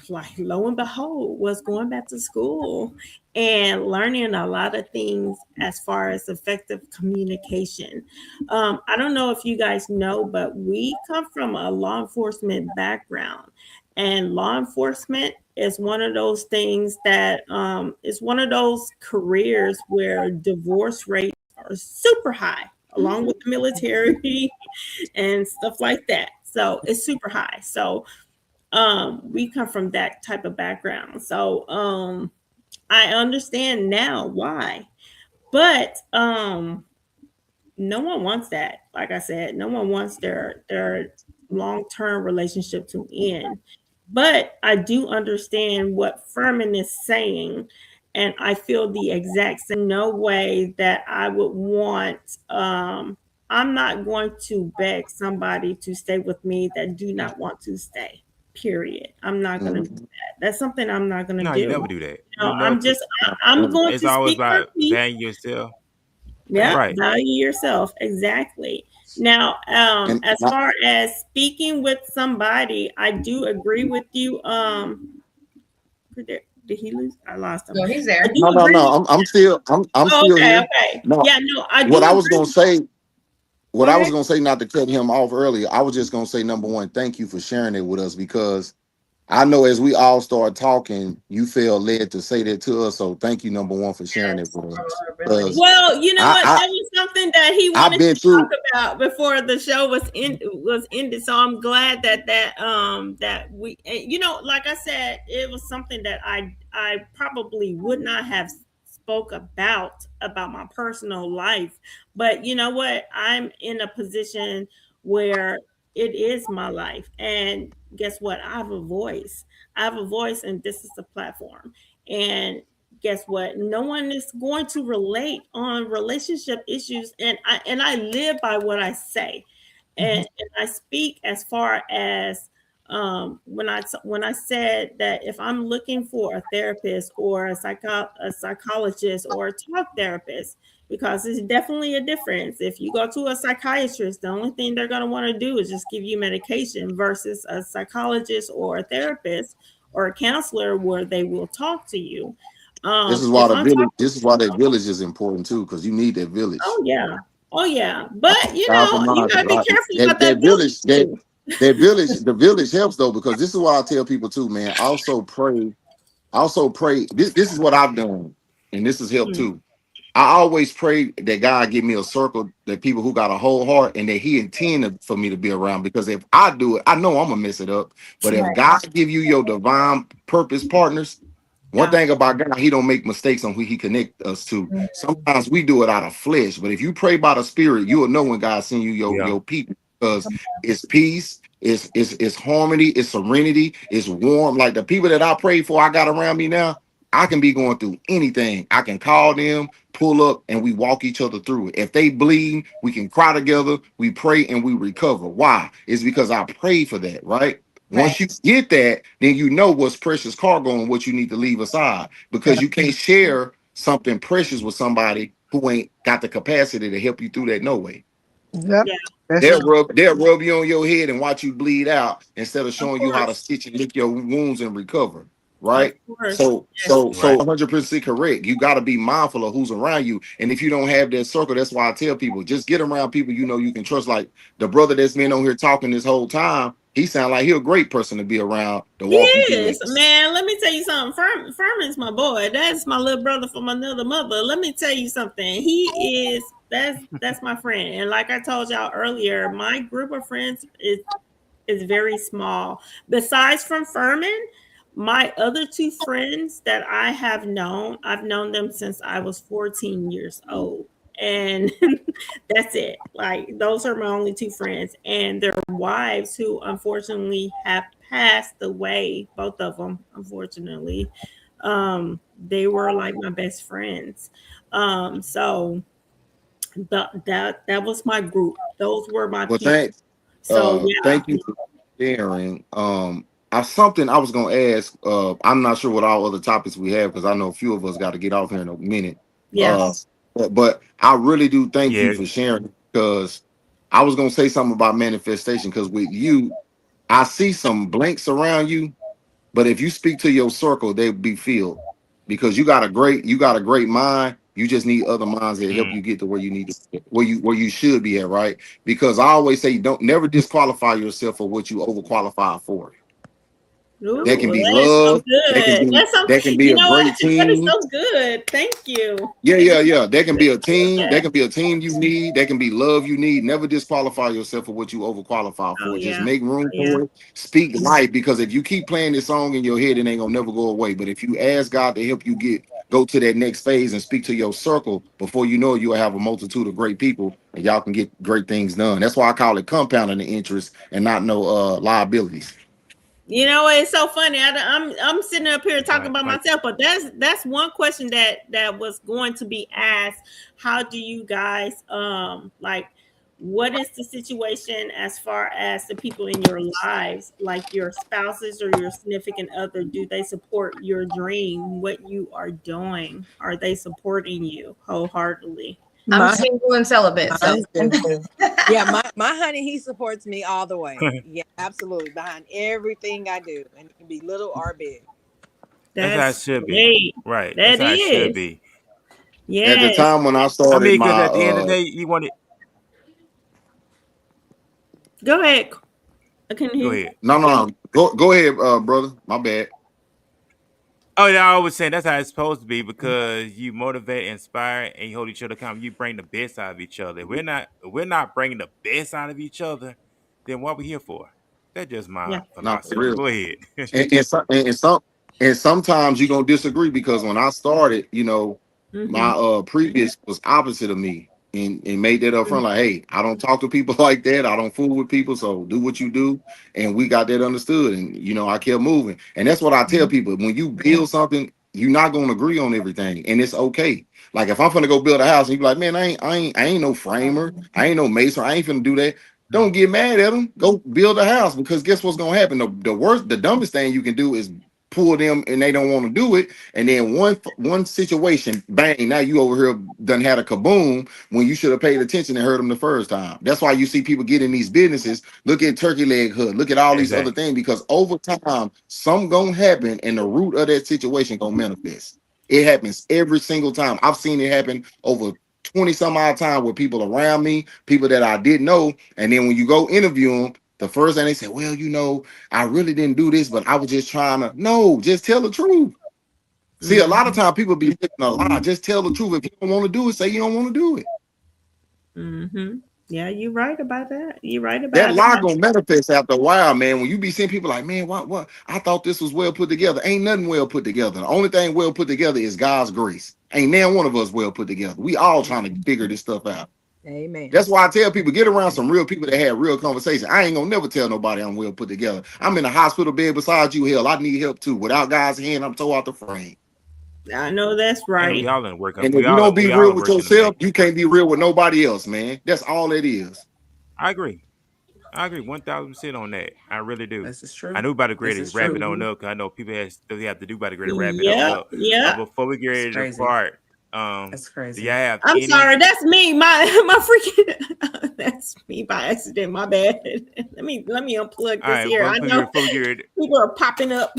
Speaker 3: like, lo and behold, was going back to school and learning a lot of things as far as effective communication. I don't know if you guys know, but we come from a law enforcement background, and law enforcement is one of those things that is one of those careers where divorce rates are super high, along with the military and stuff like that. So it's super high. So we come from that type of background. So I understand now why. But no one wants that. Like I said, no one wants their long-term relationship to end. But I do understand what Furman is saying, and I feel the exact same. No way that I would want I'm not going to beg somebody to stay with me that do not want to stay. Period. I'm not going to do
Speaker 7: Mhm.
Speaker 3: that. That's something I'm not going to
Speaker 2: No, you never
Speaker 3: do.
Speaker 2: do that.
Speaker 3: You
Speaker 2: You
Speaker 3: know,
Speaker 2: never.
Speaker 3: I'm going
Speaker 2: It's
Speaker 3: to
Speaker 2: always
Speaker 3: speak for
Speaker 2: about
Speaker 3: me.
Speaker 2: valuing yourself.
Speaker 3: Yeah,
Speaker 2: Right.
Speaker 3: value yourself. Exactly. Now,
Speaker 7: And
Speaker 3: as far as speaking with somebody, I do agree with you. Did he lose? I lost him.
Speaker 4: No, he's
Speaker 3: I
Speaker 4: there.
Speaker 3: do
Speaker 7: no, no,
Speaker 3: agree.
Speaker 7: no. I'm
Speaker 3: Oh,
Speaker 7: still
Speaker 3: okay,
Speaker 7: here.
Speaker 3: okay.
Speaker 7: No,
Speaker 3: Yeah, no, I
Speaker 7: what
Speaker 3: do
Speaker 7: I was
Speaker 3: agree.
Speaker 7: gonna say,
Speaker 3: Go
Speaker 7: what I was
Speaker 3: ahead.
Speaker 7: gonna say, not to cut him off earlier. I was just gonna say, number one, thank you for sharing it with us, because I know as we all start talking, you feel led to say that to us. So thank you, number one, for sharing it
Speaker 4: Yes,
Speaker 7: with us.
Speaker 4: vulnerability.
Speaker 7: Because
Speaker 3: Well, you know
Speaker 7: I,
Speaker 3: what?
Speaker 7: I
Speaker 3: That was something that he
Speaker 7: I've
Speaker 3: wanted
Speaker 7: been
Speaker 3: to talk
Speaker 7: through.
Speaker 3: about before the show was ended. So I'm glad that we, you know, like I said, it was something that I probably would not have spoke about my personal life. But you know what? I'm in a position where it is my life, and guess what? I have a voice. I have a voice, and this is the platform. And guess what? No one is going to relate on relationship issues, and I live by what I say, and I speak as far as when I said that if I'm looking for a therapist or a psychologist or a talk therapist, because there's definitely a difference. If you go to a psychiatrist, the only thing they're going to want to do is just give you medication, versus a psychologist or a therapist or a counselor where they will talk to you.
Speaker 7: This is why
Speaker 3: If
Speaker 7: the
Speaker 3: I'm
Speaker 7: village.
Speaker 3: talking,
Speaker 7: This is why that village is important too, because you need that
Speaker 3: oh
Speaker 7: village.
Speaker 3: yeah, oh yeah, but you
Speaker 7: Powerful
Speaker 3: know, you
Speaker 7: minds,
Speaker 3: gotta be
Speaker 7: right?
Speaker 3: careful
Speaker 7: That
Speaker 3: about that
Speaker 7: that village,
Speaker 3: village too.
Speaker 7: the village helps though, because this is what I tell people too, man. Also pray. Also pray. This is what I've done, and this has helped
Speaker 3: Mm,
Speaker 7: too. I always pray that God give me a circle that people who got a whole heart and that He intended for me to be around. Because if I do it, I know I'm gonna mess it up. But if
Speaker 4: Right.
Speaker 7: God give you your divine purpose partners, one
Speaker 3: yeah,
Speaker 7: thing about God, He don't make mistakes on who He connect us to. Sometimes we do it out of flesh, but if you pray by the Spirit, you will know when God send you
Speaker 2: Yeah.
Speaker 7: your people, because it's peace, it's harmony, it's serenity, it's warm. Like the people that I pray for, I got around me now. I can be going through anything. I can call them, pull up, and we walk each other through it. If they bleed, we can cry together, we pray, and we recover. Why? It's because I prayed for that, right?
Speaker 4: Right.
Speaker 7: Once you get that, then you know what's precious cargo and what you need to leave aside, because you can't share something precious with somebody who ain't got the capacity to help you through that no way.
Speaker 6: Yep.
Speaker 3: yeah,
Speaker 6: That's
Speaker 3: no,
Speaker 7: They'll rub you on your head and watch you bleed out instead of
Speaker 3: of
Speaker 7: showing you how to
Speaker 3: course,
Speaker 7: stitch and lick your wounds and recover.
Speaker 3: of
Speaker 7: Right.
Speaker 3: course,
Speaker 7: So
Speaker 3: yes,
Speaker 7: so so
Speaker 2: Right.
Speaker 7: 100% correct. You got to be mindful of who's around you. And if you don't have that circle, that's why I tell people, just get around people you know you can trust. Like the brother that's been on here talking this whole time, he sound like he a great person to be around to
Speaker 3: he
Speaker 7: walk you through
Speaker 3: is,
Speaker 7: that.
Speaker 3: man. Let me tell you something. Furman's my boy. That's my little brother from another mother. Let me tell you something. He is that's my friend. And like I told y'all earlier, my group of friends is very small. Besides from Furman, my other two friends that I have known, I've known them since I was 14 years old. and that's it. Like those are my only two friends, and their wives who unfortunately have passed away. Both of them, unfortunately, they were like my best friends. So that was my group. Those were my
Speaker 7: Well,
Speaker 3: people. So yeah,
Speaker 7: thank you for sharing. I was gonna ask. I'm not sure what all other topics we have because I know a few of us got to get off here in a minute. Uh,
Speaker 3: yes,
Speaker 7: but I really do thank you
Speaker 2: Yeah.
Speaker 7: for sharing because I was gonna say something about manifestation because with you, I see some blanks around you, but if you speak to your circle, they'll be filled because you got a great mind. You just need other minds that help
Speaker 2: Mm.
Speaker 7: you get to where you need to where you should be at, right? Because I always say don't never disqualify yourself for what you overqualify for. There can
Speaker 3: ooh,
Speaker 7: be
Speaker 3: that is so
Speaker 7: love,
Speaker 3: good. That's so.
Speaker 7: there can be
Speaker 3: You
Speaker 7: a
Speaker 3: know what?
Speaker 7: great
Speaker 3: That is
Speaker 7: team.
Speaker 3: so good. Thank you.
Speaker 7: Yeah. There can be a team. There
Speaker 3: Yeah.
Speaker 7: can be a team you need. There can be love you need. Never disqualify yourself for what you overqualify
Speaker 3: Oh
Speaker 7: for. Just
Speaker 3: yeah.
Speaker 7: make room
Speaker 3: Oh yeah.
Speaker 7: for it. Speak life because if you keep playing this song in your head, it ain't gonna never go away. But if you ask God to help you go to that next phase and speak to your circle, before you know it, you'll have a multitude of great people and y'all can get great things done. That's why I call it compounding the interest and not no liabilities.
Speaker 3: You know, it's so funny. I'm sitting up here talking
Speaker 2: Right.
Speaker 3: about
Speaker 2: Like,
Speaker 3: myself, but that's one question that was going to be asked. How do you guys like? What is the situation as far as the people in your lives, like your spouses or your significant other? Do they support your dream? What you are doing? Are they supporting you wholeheartedly?
Speaker 4: I'm
Speaker 6: My
Speaker 4: single and celibate, so
Speaker 6: mine do. Yeah, my honey, he supports me all the way. Yeah, absolutely. Behind everything I do. And it can be little or big.
Speaker 2: that's how it
Speaker 3: That's
Speaker 2: should be.
Speaker 3: great.
Speaker 2: Right. That's
Speaker 3: That
Speaker 2: how it should
Speaker 3: is.
Speaker 2: be.
Speaker 7: At the
Speaker 3: Yes.
Speaker 7: time when I
Speaker 2: I
Speaker 7: started
Speaker 2: mean, because
Speaker 7: my
Speaker 2: at the end of the day, you want it.
Speaker 3: Go ahead. I can hear
Speaker 2: Go
Speaker 3: you.
Speaker 2: ahead.
Speaker 7: no. Go ahead, brother. My bad.
Speaker 2: Oh yeah, I was saying that's how it's supposed to be because you motivate, inspire, and you hold each other accountable. You bring the best out of each other. If we're not bringing the best out of each other, then what we here for? That's just my
Speaker 3: Yeah.
Speaker 7: No, for
Speaker 2: philosophy.
Speaker 7: real.
Speaker 2: Go ahead.
Speaker 7: And sometimes you're gonna disagree because when I started, my
Speaker 3: Mm-hmm.
Speaker 7: previous was opposite of me and made that up front like, hey, I don't talk to people like that. I don't fool with people, so do what you do. And we got that understood. And I kept moving. And that's what I tell people. When you build something, you're not gonna agree on everything, and it's okay. Like if I'm gonna go build a house, and you be like, man, I ain't no framer, I ain't no mason, I ain't finna do that. Don't get mad at them. Go build a house because guess what's gonna happen? The dumbest thing you can do is pull them and they don't want to do it. And then one situation, bang, now you over here done had a kaboom when you should have paid attention and heard them the first time. That's why you see people get in these businesses. Look at Turkey Leg Hood. Look at all these other
Speaker 2: Exactly.
Speaker 7: things because over time, some gonna happen and the root of that situation gonna manifest. It happens every single time. I've seen it happen over 20 some odd time with people around me, people that I didn't know. And then when you go interview them, the first thing they say, well, I really didn't do this, but I was just trying to. No, just tell the truth. See, a lot of
Speaker 3: Mm-hmm.
Speaker 7: times people be living a lie. Just tell the truth. If you don't want to do it, say you don't want to do it.
Speaker 3: Mm-hmm. Yeah, you're right about that. You're right
Speaker 7: That
Speaker 3: about
Speaker 7: lie
Speaker 3: that.
Speaker 7: gonna manifest after a while, man. When you be seeing people like, man, what? I thought this was well put together. Ain't nothing well put together. The only thing well put together is God's grace. Ain't now one of us well put together. We all trying to figure this stuff out.
Speaker 6: Amen.
Speaker 7: That's why I tell people get around some real people that have real conversation. I ain't gonna never tell nobody I'm well put together. I'm in a hospital bed beside you. Hell, I need help too. Without God's hand, I'm tore out the frame.
Speaker 3: I know that's
Speaker 2: And we
Speaker 3: right.
Speaker 2: all in work.
Speaker 7: And if
Speaker 2: We
Speaker 7: you
Speaker 2: all
Speaker 7: don't be
Speaker 2: we all
Speaker 7: real
Speaker 2: in
Speaker 7: with
Speaker 2: work in the
Speaker 7: yourself,
Speaker 2: make.
Speaker 7: you can't be real with nobody else, man. That's all it is.
Speaker 2: I agree. I agree 1,000% on that. I really do.
Speaker 5: This is
Speaker 2: I
Speaker 5: true.
Speaker 2: know about the
Speaker 5: This
Speaker 2: greatest
Speaker 5: is
Speaker 2: wrap it
Speaker 5: true.
Speaker 2: on up. 'Cause I know people still have to do about the greatest wrap it on
Speaker 3: Yep.
Speaker 2: up.
Speaker 3: Yep.
Speaker 2: Before we get
Speaker 5: It's
Speaker 2: ready to
Speaker 5: crazy.
Speaker 2: depart,
Speaker 5: That's
Speaker 2: do y'all
Speaker 5: crazy.
Speaker 2: have
Speaker 3: I'm
Speaker 2: any?
Speaker 3: sorry. That's me. My freaking. That's me by accident. My bad. Let me unplug
Speaker 2: All
Speaker 3: this
Speaker 2: right,
Speaker 3: here. I know
Speaker 2: before we get ready,
Speaker 3: people are popping up.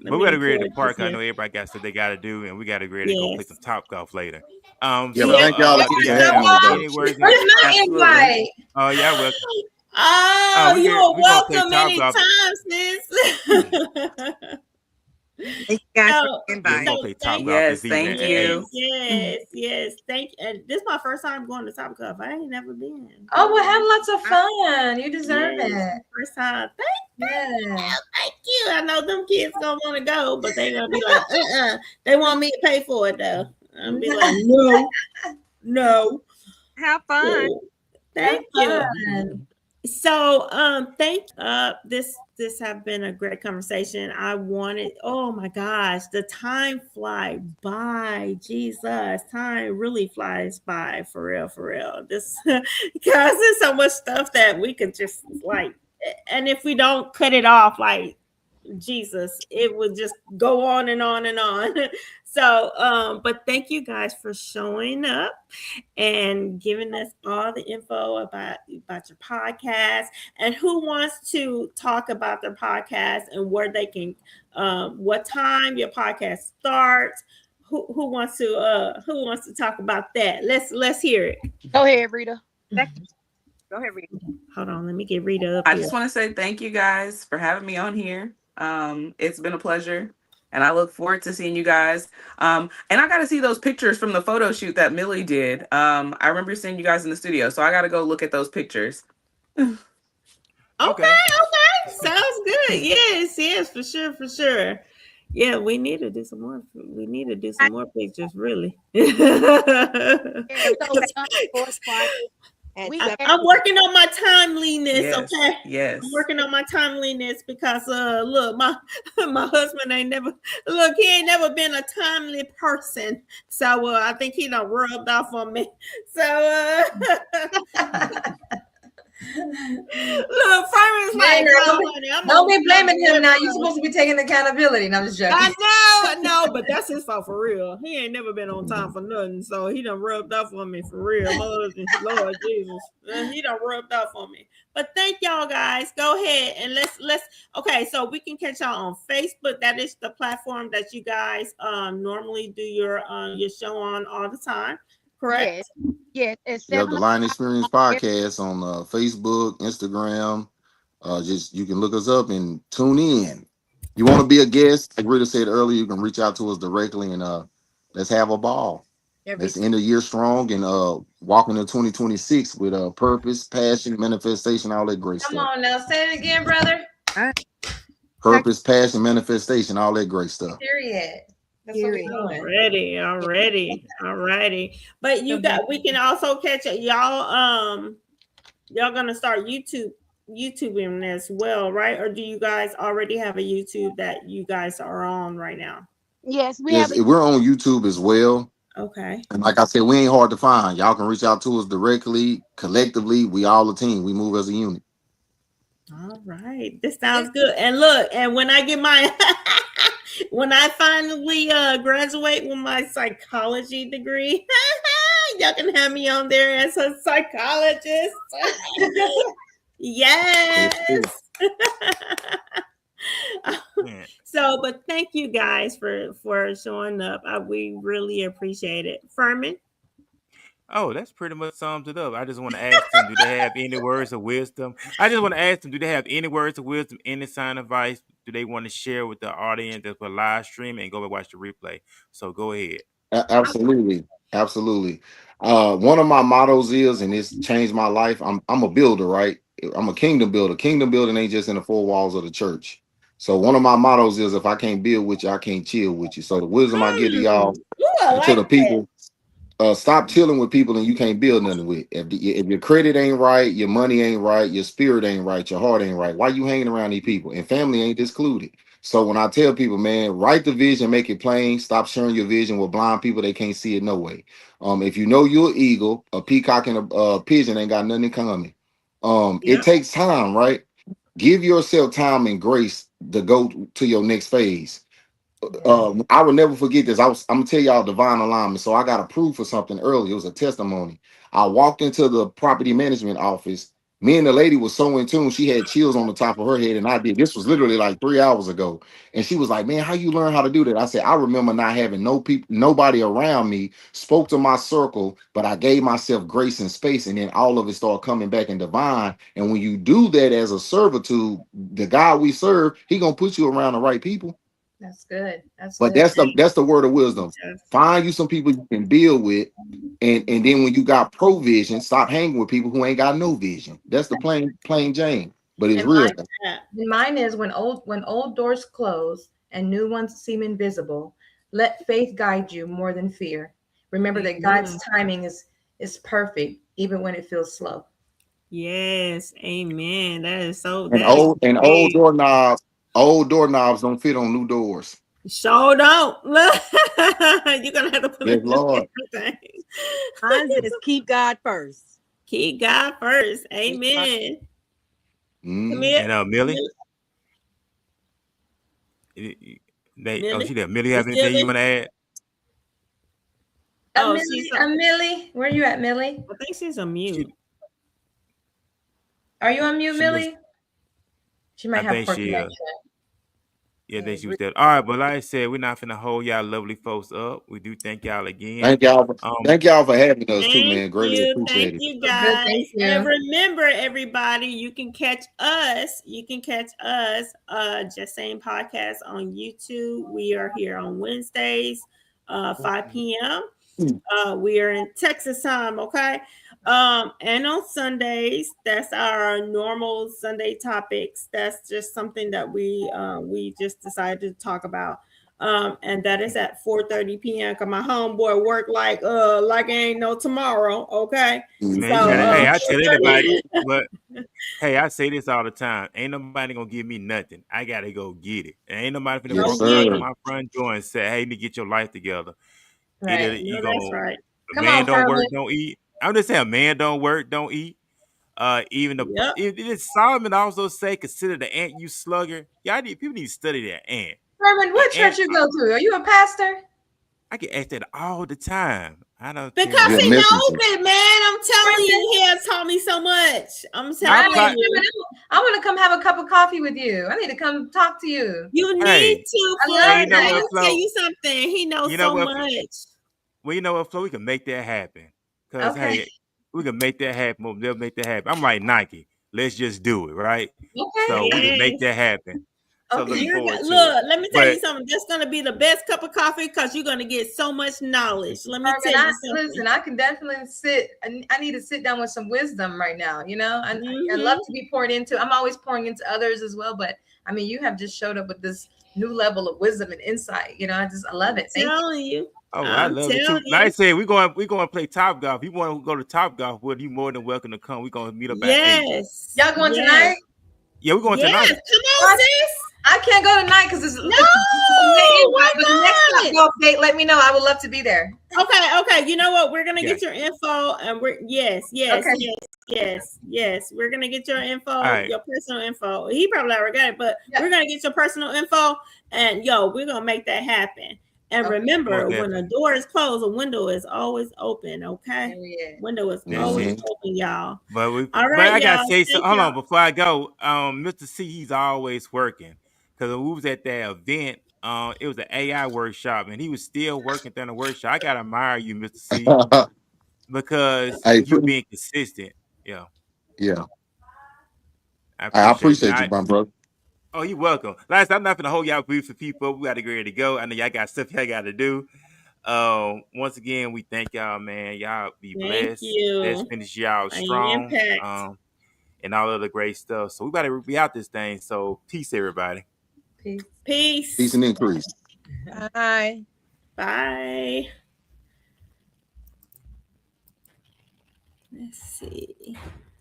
Speaker 3: Let
Speaker 2: but we
Speaker 3: me
Speaker 2: got to get ready to
Speaker 3: unplug this
Speaker 2: park. I
Speaker 3: here.
Speaker 2: know everybody got stuff they got to do, and we got to get ready to go play some
Speaker 3: Yes.
Speaker 2: top golf later.
Speaker 7: Yeah, but
Speaker 3: Yeah.
Speaker 7: thank y'all
Speaker 2: Do
Speaker 7: for
Speaker 2: y'all
Speaker 4: Where's
Speaker 7: having
Speaker 2: have
Speaker 7: me though.
Speaker 2: any words?
Speaker 4: where's my
Speaker 5: Absolutely.
Speaker 4: invite?
Speaker 2: Oh, yeah, welcome.
Speaker 3: Oh, you are
Speaker 2: We gonna play
Speaker 3: welcome
Speaker 2: top golf.
Speaker 3: anytime, sis.
Speaker 6: Thank you guys for
Speaker 3: So,
Speaker 6: the
Speaker 2: Yeah, we
Speaker 6: invite.
Speaker 2: gonna
Speaker 3: so
Speaker 2: play top
Speaker 3: thank
Speaker 2: golf
Speaker 5: Yes,
Speaker 2: this evening
Speaker 5: thank
Speaker 2: at
Speaker 3: yes,
Speaker 2: 8.
Speaker 5: you.
Speaker 3: yes. Thank and this is my first time going to Top Golf. I ain't never been.
Speaker 4: Oh, well, have lots of fun. You deserve
Speaker 3: Yes,
Speaker 4: it.
Speaker 3: first time.
Speaker 4: Yeah.
Speaker 3: Thank you. I know them kids gonna want to go, but they gonna be like, They want me to pay for it though. I'll be like, no, no.
Speaker 6: Have fun.
Speaker 3: Cool. Thank you. So thank this have been a great conversation. I wanted, oh my gosh, the time fly by. Jesus, time really flies by, for real, for real. This because there's so much stuff that we could just like, and if we don't cut it off, like Jesus, it would just go on and on and on. So but thank you guys for showing up and giving us all the info about your podcast, and who wants to talk about their podcast and where they can what time your podcast starts. Who wants to talk about that? Let's hear it.
Speaker 8: Go ahead, Rita.
Speaker 6: Go ahead, Rita.
Speaker 3: Hold on, let me get Rita up
Speaker 5: I
Speaker 3: here.
Speaker 5: just want to say thank you guys for having me on here. It's been a pleasure, and I look forward to seeing you guys. And I got to see those pictures from the photo shoot that Millie did. I remember seeing you guys in the studio, so I got to go look at those pictures.
Speaker 3: Okay. Sounds good. Yes, for sure. Yeah, we need to do some more. We need to do some more pictures, really. I'm working on my timeliness.
Speaker 5: Yes,
Speaker 3: Okay.
Speaker 5: yes.
Speaker 3: I'm working on my timeliness because look, my husband he ain't never been a timely person. So I think he done rubbed off on me. So look, Furman's like,
Speaker 4: don't be blaming him now. You're supposed to be taking accountability. No, I'm just joking.
Speaker 3: I know, but that's his fault for real. He ain't never been on time for nothing, so he done rubbed off on me for real. Lord Jesus, he done rubbed off on me. But thank y'all guys. Go ahead and let's. Okay, so we can catch y'all on Facebook. That is the platform that you guys normally do your show on all the time. Correct?
Speaker 8: Yes. It's
Speaker 7: You have the Line Experience Podcast on Facebook, Instagram. Just you can look us up and tune in. You want to be a guest, like Rita said earlier, you can reach out to us directly and let's have a ball. Let's end the year strong and walk into 2026 with purpose, passion, manifestation, all that great stuff.
Speaker 4: Come on now, say it again, brother.
Speaker 7: Purpose, passion, manifestation, all that great stuff.
Speaker 4: Period. That's what we're doing.
Speaker 3: Alrighty. But we can also catch it. Y'all gonna start YouTubing as well, right? Or do you guys already have a YouTube that you guys are on right now?
Speaker 8: Yes,
Speaker 7: we're on YouTube as well.
Speaker 3: Okay.
Speaker 7: And like I said, we ain't hard to find. Y'all can reach out to us directly, collectively. We all a team. We move as a unit.
Speaker 3: All right. This sounds good. And look, and when I get my when I finally graduate with my psychology degree, y'all can have me on there as a psychologist. Yes. So, but thank you guys for showing up. We really appreciate it. Furman?
Speaker 2: Oh, that's pretty much sums it up. I just want to ask them, do they have any words of wisdom? Any sign of advice? Do they want to share with the audience that's a live stream and go and watch the replay? So go ahead.
Speaker 7: Absolutely. One of my mottos is, and it's changed my life. I'm a builder, right? I'm a kingdom builder. Kingdom building ain't just in the four walls of the church. So one of my mottos is, if I can't build with you, I can't chill with you. So the wisdom I give to y'all, to the people, stop chilling with people and you can't build nothing with. If your credit ain't right, your money ain't right, your spirit ain't right, your heart ain't right, why you hanging around these people? And family ain't excluded. So when I tell people, man, write the vision, make it plain. Stop sharing your vision with blind people. They can't see it no way. If you know you're an eagle, a peacock, and a pigeon ain't got nothing coming. It takes time, right? Give yourself time and grace to go to your next phase. I will never forget this. I'm gonna tell y'all divine alignment. So I got approved for something early. It was a testimony. I walked into the property management office. Me and the lady was so in tune. She had chills on the top of her head, and I did. This was literally like 3 hours ago. And she was like, "Man, how you learn how to do that?" I said, "I remember not having nobody around me. Spoke to my circle, but I gave myself grace and space, and then all of it started coming back in divine. And when you do that as a servitude, the God we serve, He gonna put you around the right people."
Speaker 4: That's good.
Speaker 7: But that's the word of wisdom. Find you some people you can build with, and then when you got provision, stop hanging with people who ain't got no vision. That's the plain Jane. But it's real.
Speaker 4: Mine is when old doors close and new ones seem invisible. Let faith guide you more than fear. Remember that God's timing is perfect, even when it feels slow.
Speaker 3: Yes, amen. That is so.
Speaker 7: And
Speaker 3: That is
Speaker 7: old
Speaker 3: great.
Speaker 7: doorknobs don't fit on new doors.
Speaker 3: Show don't look. You're gonna have to put
Speaker 7: Yes,
Speaker 3: it in
Speaker 7: Lord.
Speaker 3: everything.
Speaker 6: Mine says keep God first.
Speaker 3: Keep God first. Amen.
Speaker 7: Mm.
Speaker 3: Commit.
Speaker 2: And Millie,
Speaker 3: Millie,
Speaker 2: she there. Millie,
Speaker 3: you
Speaker 2: have
Speaker 3: still
Speaker 2: anything you
Speaker 3: there?
Speaker 2: want to add?
Speaker 3: Oh, she's.
Speaker 4: Millie, where are you at, Millie?
Speaker 3: I think she's on mute.
Speaker 4: Are you on mute,
Speaker 2: She was.
Speaker 4: Millie? She might
Speaker 2: I
Speaker 4: have
Speaker 2: think
Speaker 4: poor
Speaker 2: she.
Speaker 4: connection.
Speaker 2: Yeah, I think she was there. All right, but like I said, we're not finna hold y'all lovely folks up. We do thank y'all again.
Speaker 7: Thank y'all for having us too,
Speaker 3: Thank
Speaker 7: man. Greatly
Speaker 3: you.
Speaker 7: appreciate
Speaker 3: Thank
Speaker 7: it.
Speaker 3: you,
Speaker 4: Good,
Speaker 3: guys.
Speaker 4: thank you.
Speaker 3: And remember, everybody, you can catch us. Just Saying Podcast on YouTube. We are here on Wednesdays, 5 p.m. We are in Texas time, okay? And on Sundays, that's our normal Sunday topics. That's just something that we just decided to talk about. And that is at 4:30 p.m. Cause my homeboy work like ain't no tomorrow. Okay.
Speaker 2: Man, you
Speaker 3: So
Speaker 2: gotta. Hey, I tell anybody,
Speaker 3: 4:30.
Speaker 2: but hey, I say this all the time. Ain't nobody gonna give me nothing. I gotta go get it. And ain't nobody finna
Speaker 7: Yes,
Speaker 2: broke me from
Speaker 7: sir.
Speaker 2: my front door and say, "Hey, you need to get your life together." Either
Speaker 4: Right.
Speaker 2: you
Speaker 3: No, that's
Speaker 2: gonna
Speaker 3: right.
Speaker 2: a
Speaker 4: Come
Speaker 2: man
Speaker 4: on,
Speaker 2: don't work,
Speaker 4: Furman.
Speaker 2: don't eat. I'm just saying, a man don't work, don't eat. Even
Speaker 3: Yep.
Speaker 2: Solomon also say, consider the ant, you slugger. People need to study that ant.
Speaker 4: Furman,
Speaker 2: An
Speaker 4: what
Speaker 2: ant.
Speaker 4: church you go to? Are you a pastor?
Speaker 2: I get asked that all the time. I don't tell
Speaker 3: Because
Speaker 7: You're
Speaker 2: like
Speaker 3: he
Speaker 7: missing
Speaker 3: knows
Speaker 7: some.
Speaker 3: it, man. I'm telling
Speaker 4: Furman?
Speaker 3: you, he has taught me so much. I'm
Speaker 2: I
Speaker 4: Right.
Speaker 3: telling
Speaker 2: apply.
Speaker 3: you.
Speaker 4: I want to come have a cup of coffee with you. I need to come talk to you.
Speaker 3: You need
Speaker 2: Hey,
Speaker 3: to,
Speaker 4: I
Speaker 3: Flo.
Speaker 4: love
Speaker 2: you know
Speaker 3: Let
Speaker 2: what,
Speaker 3: me
Speaker 4: that.
Speaker 3: tell
Speaker 2: Flo?
Speaker 3: you something. He knows
Speaker 2: You know
Speaker 3: so
Speaker 2: what?
Speaker 3: much.
Speaker 2: Well, you know what, Flo? We can make that happen. Cause
Speaker 4: Okay.
Speaker 2: hey, we can make that happen. They'll make that happen. I'm like Nike. Let's just do it, right?
Speaker 4: Okay.
Speaker 2: So we can make
Speaker 3: Yes.
Speaker 2: that happen. So looking
Speaker 4: Okay.
Speaker 2: forward to it.
Speaker 3: Look, let me tell you
Speaker 2: But
Speaker 3: something. That's gonna be the best cup of coffee because you're gonna get so much knowledge. Let me
Speaker 4: Furman,
Speaker 3: tell you something.
Speaker 4: listen, I can definitely sit. I need to sit down with some wisdom right now. I love to be poured into. I'm always pouring into others as well. But I mean, you have just showed up with this new level of wisdom and insight. I love it. Thank you.
Speaker 3: Telling you.
Speaker 2: oh, I
Speaker 3: I'm
Speaker 2: love it too.
Speaker 3: telling
Speaker 2: Like I
Speaker 3: you.
Speaker 2: said, we going to play Top Golf. If you want to go to Top Golf, well, you more than welcome to come. We're gonna meet up at 8.
Speaker 3: Yes.
Speaker 4: Y'all going
Speaker 3: Yes.
Speaker 4: tonight?
Speaker 2: Yeah, we're going
Speaker 3: Yes.
Speaker 2: tonight.
Speaker 3: Come on, sis.
Speaker 4: I can't go tonight because it's
Speaker 3: No,
Speaker 4: late invite,
Speaker 3: why
Speaker 4: but the next
Speaker 3: not?
Speaker 4: Top Golf date, let me know. I would love to be there.
Speaker 3: Okay. You know what? We're gonna
Speaker 2: Yeah.
Speaker 3: get your info, and
Speaker 4: Okay.
Speaker 3: yes. We're gonna get your
Speaker 2: All
Speaker 3: info,
Speaker 2: right.
Speaker 3: your personal info. He probably already got it, but
Speaker 4: Yeah.
Speaker 3: we're gonna get your personal info, and we're gonna make that happen. And
Speaker 4: Okay.
Speaker 3: remember,
Speaker 2: Most
Speaker 3: when a
Speaker 2: definitely.
Speaker 3: door is closed, a window is always open. Okay,
Speaker 4: Yeah.
Speaker 3: window is
Speaker 2: That's
Speaker 3: always
Speaker 2: it.
Speaker 7: Mhm.
Speaker 3: open, y'all.
Speaker 2: But
Speaker 3: All
Speaker 2: but
Speaker 3: right,
Speaker 2: I gotta
Speaker 3: y'all.
Speaker 2: say so.
Speaker 3: Thank
Speaker 2: Hold on,
Speaker 3: y'all.
Speaker 2: before I go, Mr. C, he's always working. Cause when we was at that event, it was an AI workshop, and he was still working during the workshop. I gotta admire you, Mr. C, because
Speaker 7: Hey,
Speaker 2: you being consistent. Yeah,
Speaker 7: yeah,
Speaker 2: I
Speaker 7: I
Speaker 2: appreciate
Speaker 7: appreciate you,
Speaker 2: that.
Speaker 7: my brother.
Speaker 2: Oh, you're welcome. Last, I'm not gonna hold y'all brief for people. We gotta get ready to go. I know y'all got stuff y'all gotta do. Once again, we thank y'all, man. Y'all be
Speaker 3: Thank
Speaker 2: blessed. Let's
Speaker 3: you.
Speaker 2: finish y'all strong.
Speaker 3: Impact.
Speaker 2: And all of the great stuff. So we better be out this thing. So peace, everybody.
Speaker 4: Peace.
Speaker 7: Peace
Speaker 3: Peace.
Speaker 7: and increase.
Speaker 6: Bye.
Speaker 3: Bye. Let's see.